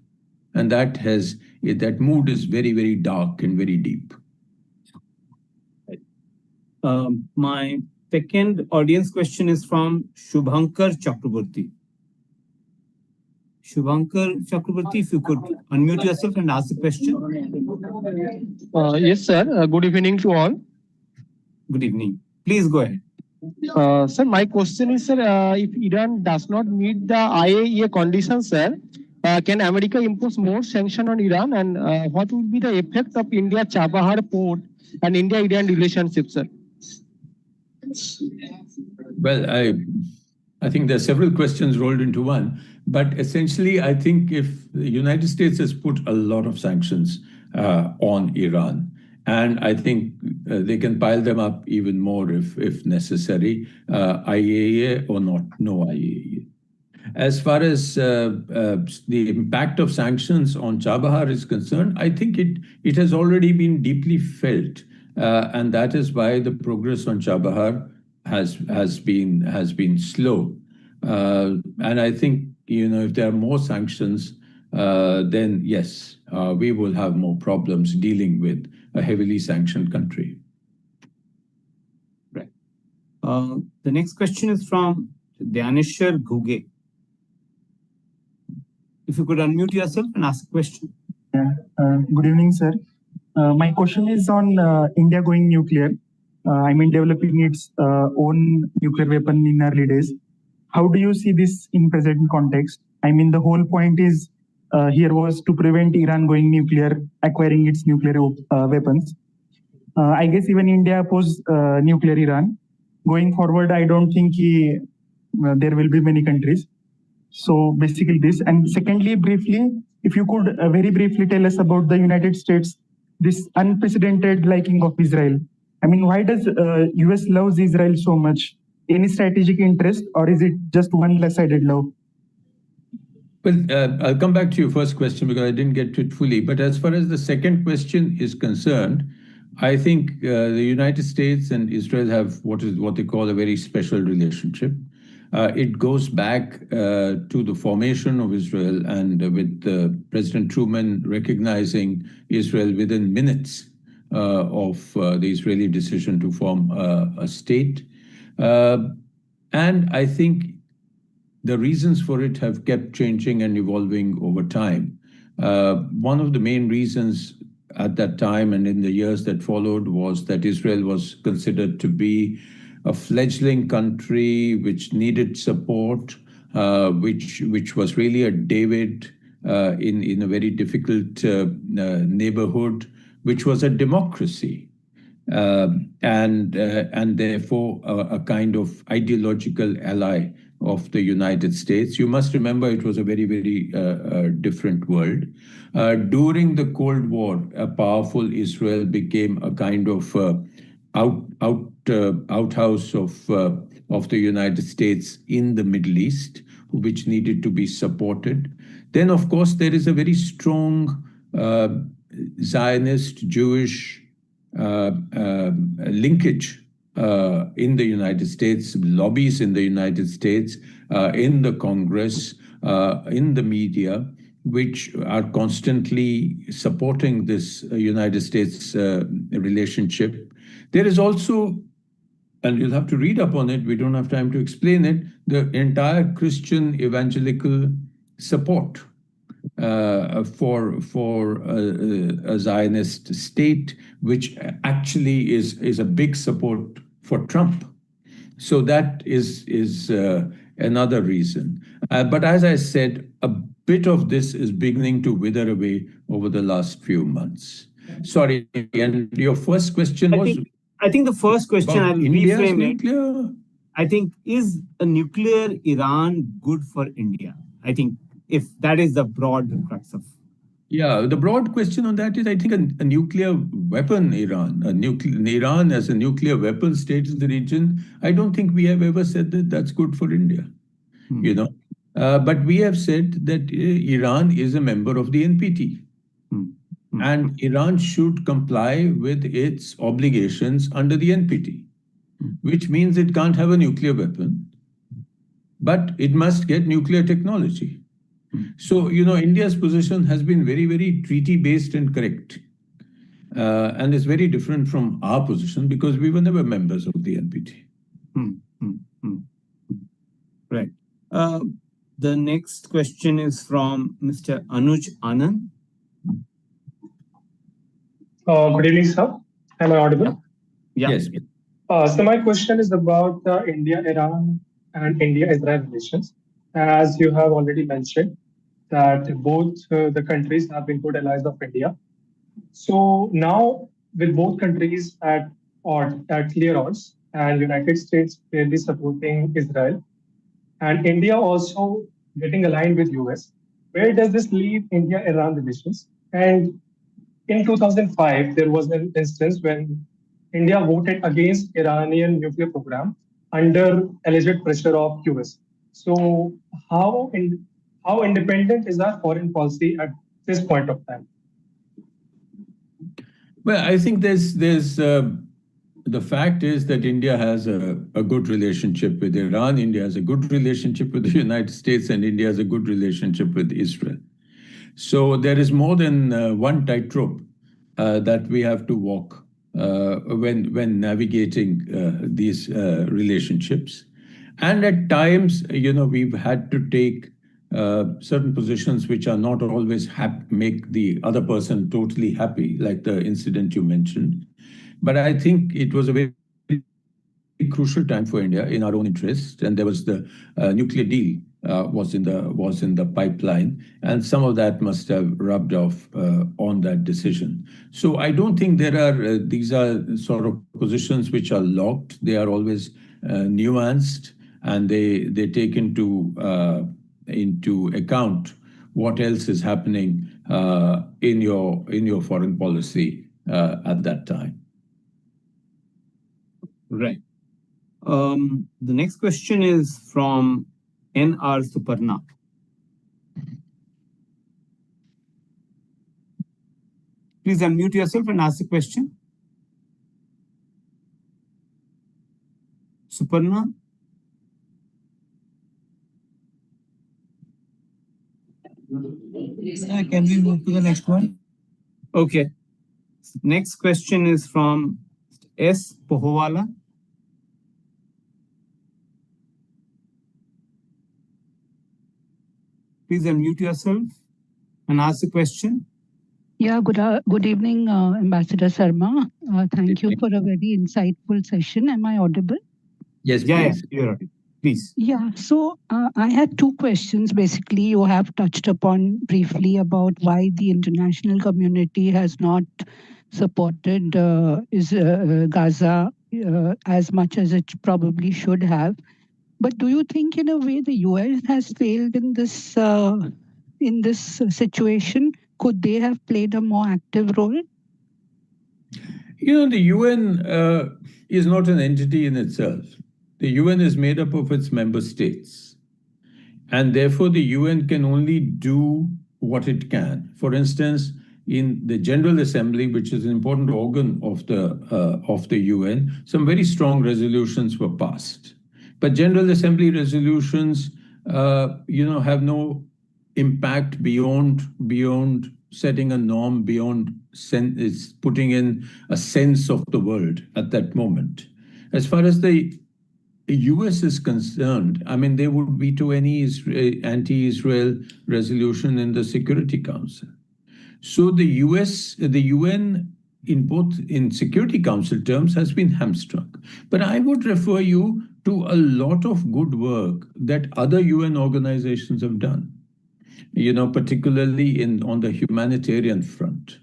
Speaker 3: And that mood is very, very dark and very deep.
Speaker 2: My second audience question is from Shubhankar Chakraborty. Shubhankar Chakraborty, if you could unmute yourself and ask the question.
Speaker 4: Yes, sir. Good evening to all.
Speaker 2: Good evening. Please go ahead.
Speaker 4: Sir, my question is, sir, if Iran does not meet the IAEA conditions, sir, can America impose more sanction on Iran? And what would be the effect of India-Chabahar port and India-Iran relationship, sir?
Speaker 3: Well, I think there are several questions rolled into one. But essentially, I think if the United States has put a lot of sanctions on Iran, and I think they can pile them up even more if necessary, IAEA or not, no IAEA. As far as the impact of sanctions on Chabahar is concerned, I think it has already been deeply felt, and that is why the progress on Chabahar has been slow. And I think if there are more sanctions, then yes, we will have more problems dealing with a heavily sanctioned country.
Speaker 2: Right. The next question is from Dhaneshwar Ghuge. If you could unmute yourself and ask a question.
Speaker 5: Good evening, sir. My question is on India going nuclear. Developing its own nuclear weapon in early days. How do you see this in present context? The whole point is here was to prevent Iran going nuclear, acquiring its nuclear weapons. I guess even India opposed nuclear Iran. Going forward, I don't think there will be many countries. So basically this. And secondly, briefly, if you could very briefly tell us about the United States, this unprecedented liking of Israel. Why does US loves Israel so much? Any strategic interest, or is it just one-sided love?
Speaker 3: Well, I'll come back to your first question because I didn't get to it fully. But as far as the second question is concerned, I think the United States and Israel have what they call a very special relationship. It goes back to the formation of Israel and with President Truman recognizing Israel within minutes of the Israeli decision to form a state. And I think the reasons for it have kept changing and evolving over time. One of the main reasons at that time and in the years that followed was that Israel was considered to be a fledgling country which needed support, which was really a David in a very difficult neighborhood, which was a democracy. And therefore a kind of ideological ally of the United States. You must remember it was a very, very different world. During the Cold War, a powerful Israel became a kind of outhouse of the United States in the Middle East, which needed to be supported. Then, of course, there is a very strong Zionist Jewish linkage in the United States, lobbies in the United States, in the Congress, in the media, which are constantly supporting this United States relationship. There is also, and you'll have to read up on it, we don't have time to explain it, the entire Christian evangelical support for a Zionist state, which actually is a big support for Trump. So that is another reason. But as I said, a bit of this is beginning to wither away over the last few months. Sorry, and your first question was?
Speaker 2: I think the first question, I'll reframe it.
Speaker 3: Nuclear?
Speaker 2: I think, is a nuclear Iran good for India? I think if that is the broad crux of.
Speaker 3: Yeah, the broad question on that is, I think a nuclear weapon Iran, Iran as a nuclear weapon state in the region, I don't think we have ever said that that's good for India. But we have said that Iran is a member of the NPT. And Iran should comply with its obligations under the NPT, which means it can't have a nuclear weapon, but it must get nuclear technology. So, India's position has been very, very treaty-based and correct. And it's very different from our position because we were never members of the NPT.
Speaker 2: Right. The next question is from Mr. Anuj Anand.
Speaker 6: Good evening, sir. Am I audible?
Speaker 2: Yeah.
Speaker 3: Yes.
Speaker 6: So my question is about India-Iran and India-Israel relations. As you have already mentioned, that both the countries have been good allies of India. So now, with both countries at clear odds, and United States clearly supporting Israel, and India also getting aligned with US, where does this leave India-Iran relations? And in 2005, there was an instance when India voted against Iranian nuclear program under alleged pressure of US. So how independent is our foreign policy at this point of time?
Speaker 3: Well, I think the fact is that India has a good relationship with Iran, India has a good relationship with the United States, and India has a good relationship with Israel. So there is more than one tightrope that we have to walk when navigating these relationships. And at times, we've had to take certain positions which are not always make the other person totally happy, like the incident you mentioned. But I think it was a very crucial time for India in our own interest, and there was the nuclear deal was in the pipeline, and some of that must have rubbed off on that decision. So I don't think these are sort of positions which are locked. They are always nuanced, and they take into account what else is happening in your foreign policy at that time.
Speaker 2: Right. The next question is from N.R. Suparna. Please unmute yourself and ask the question. Suparna?
Speaker 7: Can we move to the next one?
Speaker 2: Okay. Next question is from S. Pohowala. Please unmute yourself and ask the question.
Speaker 7: Yeah, good evening, Ambassador Sharma. Thank you for a very insightful session. Am I audible?
Speaker 3: Yes,
Speaker 2: please. Yeah, you're audible. Please.
Speaker 7: Yeah, so I had two questions. Basically, you have touched upon briefly about why the international community has not supported Gaza as much as it probably should have. But do you think, in a way, the US has failed in this situation? Could they have played a more active role?
Speaker 3: The UN is not an entity in itself. The UN is made up of its member states. And therefore, the UN can only do what it can. For instance, in the General Assembly, which is an important organ of the UN, some very strong resolutions were passed. But General Assembly resolutions, have no impact beyond setting a norm, beyond putting in a sense of the world at that moment. As far as the US is concerned, I mean, they would veto any anti-Israel resolution in the Security Council. So the UN, in Security Council terms, has been hamstrung. But I would refer you to a lot of good work that other UN organizations have done, particularly on the humanitarian front,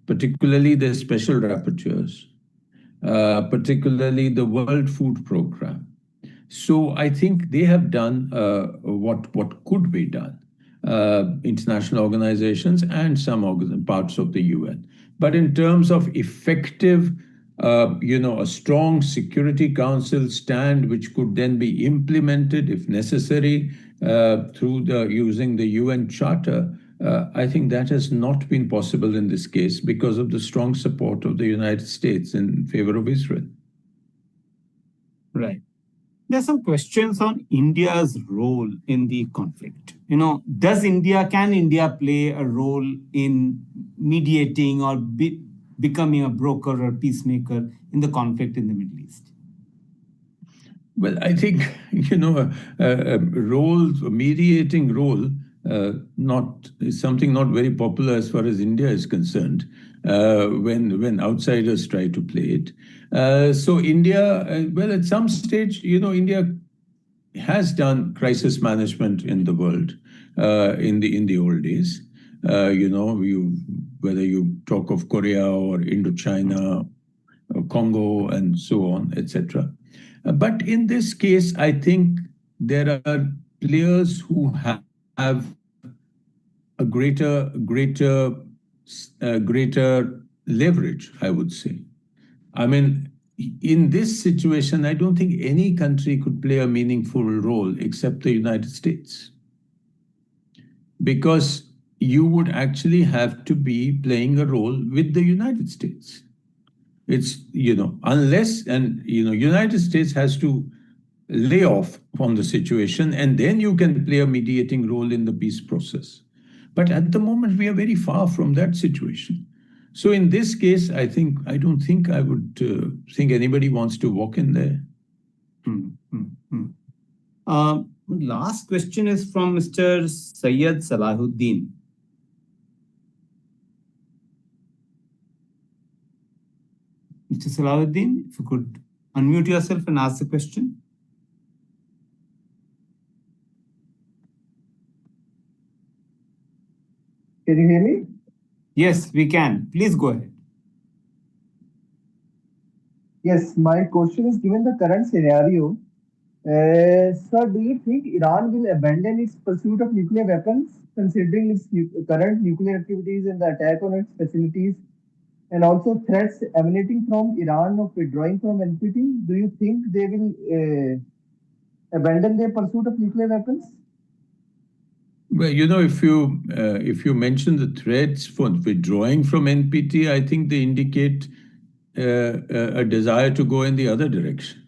Speaker 3: particularly the special rapporteurs, particularly the World Food Programme. So I think they have done what could be done, international organizations and some parts of the UN. But in terms of effective, a strong Security Council stand, which could then be implemented if necessary through using the UN Charter, I think that has not been possible in this case because of the strong support of the United States in favor of Israel.
Speaker 2: Right. There's some questions on India's role in the conflict. Can India play a role in mediating or becoming a broker or peacemaker in the conflict in the Middle East?
Speaker 3: Well, I think, a mediating role, not is something not very popular as far as India is concerned, when outsiders try to play it. So India, at some stage, India has done crisis management in the world in the old days. Whether you talk of Korea or Indochina, or Congo, and so on, etc. But in this case, I think there are players who have a greater leverage, I would say. I mean, in this situation, I don't think any country could play a meaningful role except the United States. Because you would actually have to be playing a role with the United States. It's, unless, United States has to lay off on the situation, and then you can play a mediating role in the peace process. But at the moment, we are very far from that situation. So in this case, I don't think I would think anybody wants to walk in there.
Speaker 2: Last question is from Mr. Syed Salahuddin. Mr. Salahuddin, if you could unmute yourself and ask the question.
Speaker 8: Can you hear me?
Speaker 2: Yes, we can. Please go ahead.
Speaker 8: Yes, my question is, given the current scenario, sir, do you think Iran will abandon its pursuit of nuclear weapons, considering its current nuclear activities and the attack on its facilities, and also threats emanating from Iran of withdrawing from NPT? Do you think they will abandon their pursuit of nuclear weapons?
Speaker 3: Well, if you mention the threats for withdrawing from NPT, I think they indicate a desire to go in the other direction.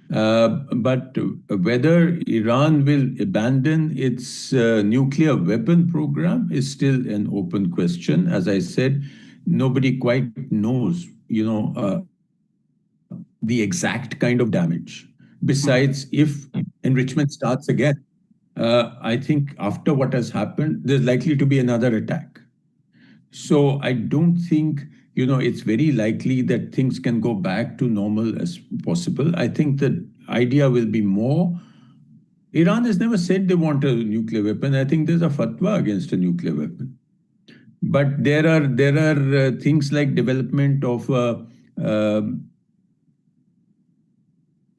Speaker 3: But whether Iran will abandon its nuclear weapon program is still an open question. As I said, nobody quite knows, the exact kind of damage. Besides, if enrichment starts again, I think after what has happened, there's likely to be another attack. So I don't think, it's very likely that things can go back to normal as possible. I think the idea will be more, Iran has never said they want a nuclear weapon. I think there's a fatwa against a nuclear weapon. But there are things like development of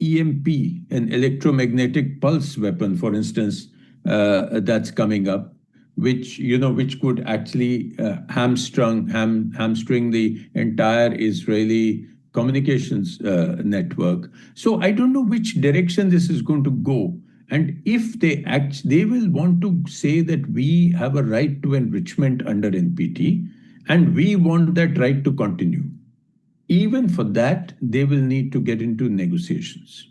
Speaker 3: EMP, an electromagnetic pulse weapon, for instance, that's coming up, which could actually hamstring the entire Israeli communications network. So I don't know which direction this is going to go. And if they will want to say that we have a right to enrichment under NPT, and we want that right to continue. Even for that, they will need to get into negotiations.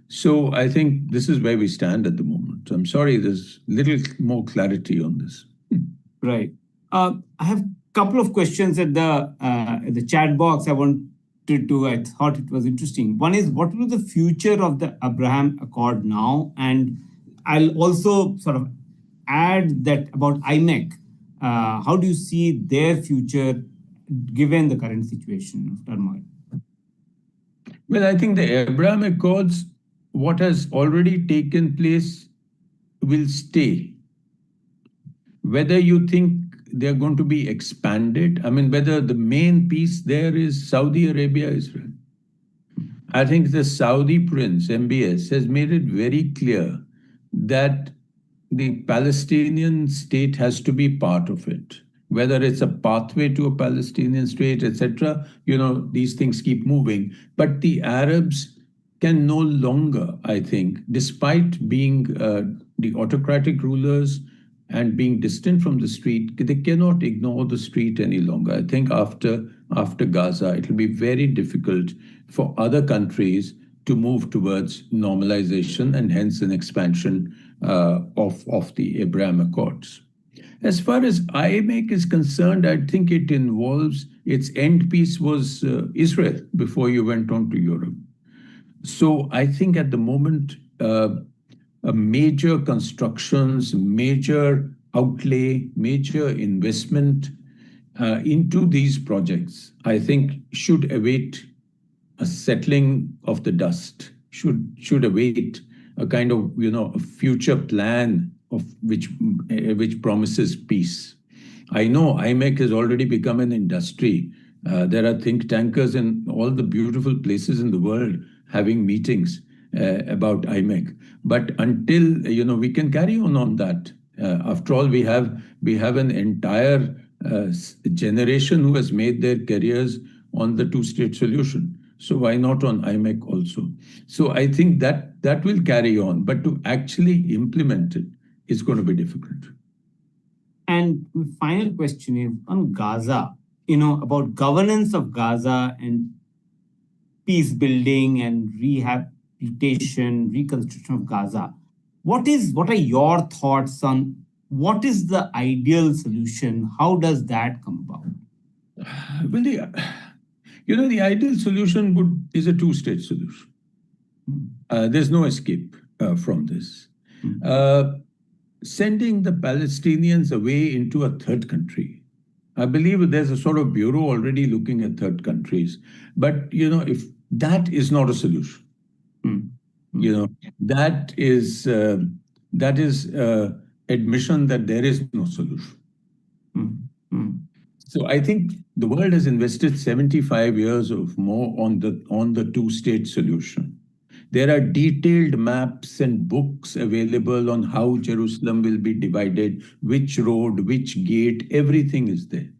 Speaker 3: So I think this is where we stand at the moment. I'm sorry, there's little more clarity on this.
Speaker 2: Right. I have a couple of questions at the chat box. I thought it was interesting. One is, what will the future of the Abraham Accord now? And I'll also sort of add that about IMEC. How do you see their future given the current situation of turmoil?
Speaker 3: Well, I think the Abraham Accords, what has already taken place, will stay. Whether you think they're going to be expanded, whether the main piece there is Saudi Arabia, Israel. I think the Saudi Prince, MBS, has made it very clear that the Palestinian state has to be part of it. Whether it's a pathway to a Palestinian state, etc., these things keep moving. But the Arabs can no longer, I think, despite being the autocratic rulers and being distant from the street, they cannot ignore the street any longer. I think after Gaza, it will be very difficult for other countries to move towards normalization and hence an expansion of the Abraham Accords. As far as IMEC is concerned, I think it involves, its end piece was Israel before you went on to Europe. So I think at the moment, major constructions, major outlay, major investment into these projects, I think should await a settling of the dust, should await a kind of, a future plan of which promises peace. I know IMEC has already become an industry. There are think tankers in all the beautiful places in the world having meetings about IMEC. But until we can carry on that. After all, we have an entire generation who has made their careers on the two-state solution. So why not on IMEC also? So I think that will carry on, but to actually implement it is going to be difficult.
Speaker 2: And the final question is on Gaza, about governance of Gaza and peace building and rehabilitation, reconstruction of Gaza. What are your thoughts on what is the ideal solution? How does that come about?
Speaker 3: Well, the ideal solution is a two-state solution. There's no escape from this. Sending the Palestinians away into a third country. I believe there's a sort of bureau already looking at third countries. But, if that is not a solution, that is admission that there is no solution. So I think the world has invested 75 years or more on the two-state solution. There are detailed maps and books available on how Jerusalem will be divided, which road, which gate, everything is there.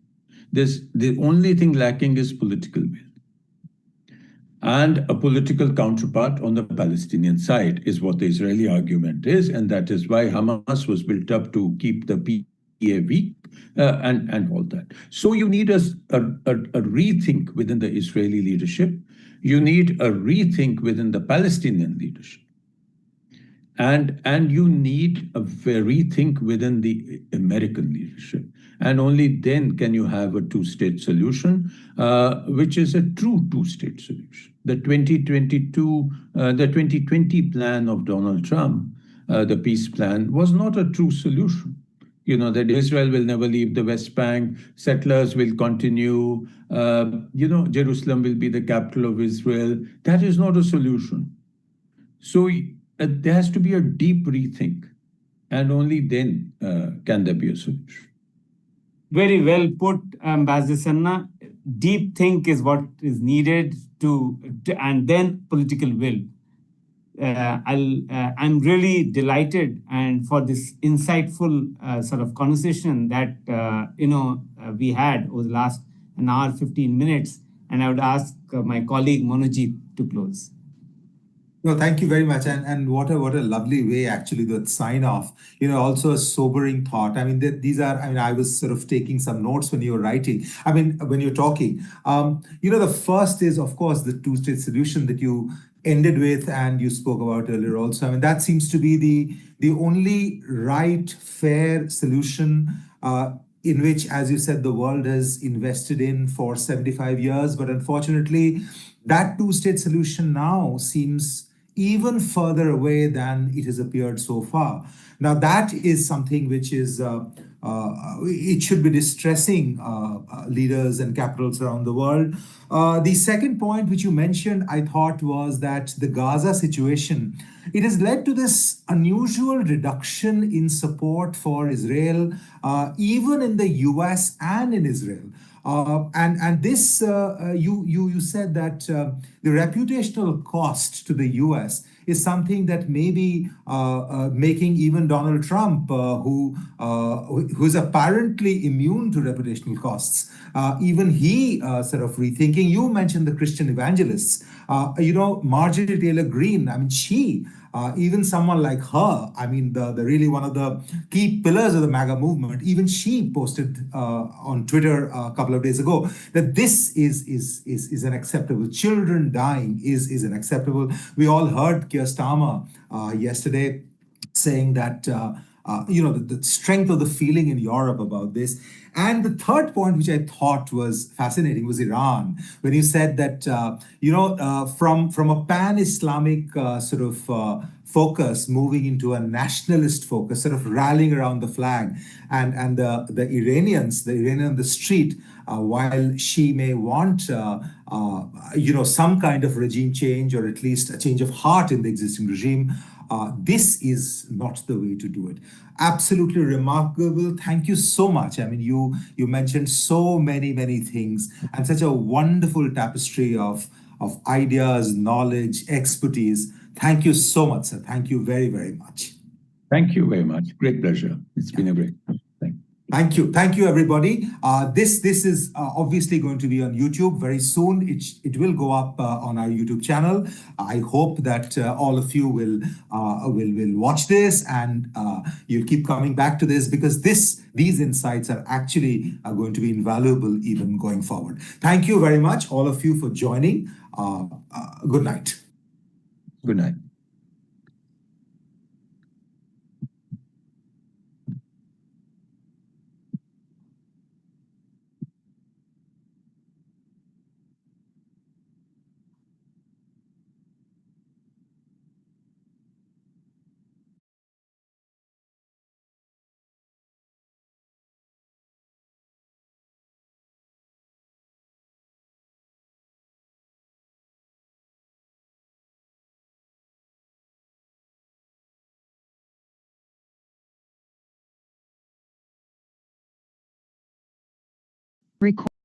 Speaker 3: The only thing lacking is political will. And a political counterpart on the Palestinian side is what the Israeli argument is, and that is why Hamas was built up to keep the PA weak and all that. So you need a rethink within the Israeli leadership. You need a rethink within the Palestinian leadership. And you need a rethink within the American leadership. And only then can you have a two-state solution, which is a true two-state solution. The 2020 plan of Donald Trump, the peace plan, was not a true solution. That Israel will never leave the West Bank, settlers will continue, Jerusalem will be the capital of Israel. That is not a solution. So there has to be a deep rethink, and only then can there be a solution.
Speaker 2: Very well put, Ambassador Sanna. Deep think is what is needed and then political will. I'm really delighted and for this insightful sort of conversation that we had over the last an hour 15 minutes, and I would ask my colleague Monojit to close.
Speaker 1: No, thank you very much, and what a lovely way actually to sign off. Also a sobering thought. I mean, these are. I mean, I was sort of taking some notes when you were writing. I mean, when you're talking. The first is of course the two-state solution that you ended with and you spoke about earlier also. I mean, that seems to be the only right, fair solution in which, as you said, the world has invested in for 75 years. But unfortunately, that two-state solution now seems even further away than it has appeared so far. Now, that is something which is, it should be distressing leaders and capitals around the world. The second point which you mentioned, I thought, was that the Gaza situation, it has led to this unusual reduction in support for Israel, even in the US and in Israel. And this, you said that the reputational cost to the US is something that may be making even Donald Trump, who's apparently immune to reputational costs, even he sort of rethinking. You mentioned the Christian evangelists, Marjorie Taylor Greene. I mean, she. Even someone like her, I mean, the really one of the key pillars of the MAGA movement, even she posted on Twitter a couple of days ago that this is unacceptable. Children dying is unacceptable. We all heard Keir Starmer yesterday saying that the strength of the feeling in Europe about this. And the third point, which I thought was fascinating, was Iran, when he said that from a pan-Islamic focus moving into a nationalist focus, sort of rallying around the flag, and the Iranian on the street, while she may want some kind of regime change, or at least a change of heart in the existing regime, this is not the way to do it. Absolutely remarkable. Thank you so much. I mean, you mentioned so many things, and such a wonderful tapestry of ideas, knowledge, expertise. Thank you so much, sir. Thank you very much.
Speaker 3: Thank you very much. Great pleasure. It's been a great thing.
Speaker 1: Thank you, everybody. This is obviously going to be on YouTube very soon. It will go up on our YouTube channel. I hope that all of you will watch this, and you'll keep coming back to this, because these insights are actually going to be invaluable even going forward. Thank you very much, all of you, for joining. Good night.
Speaker 3: Good night.
Speaker 9: Record.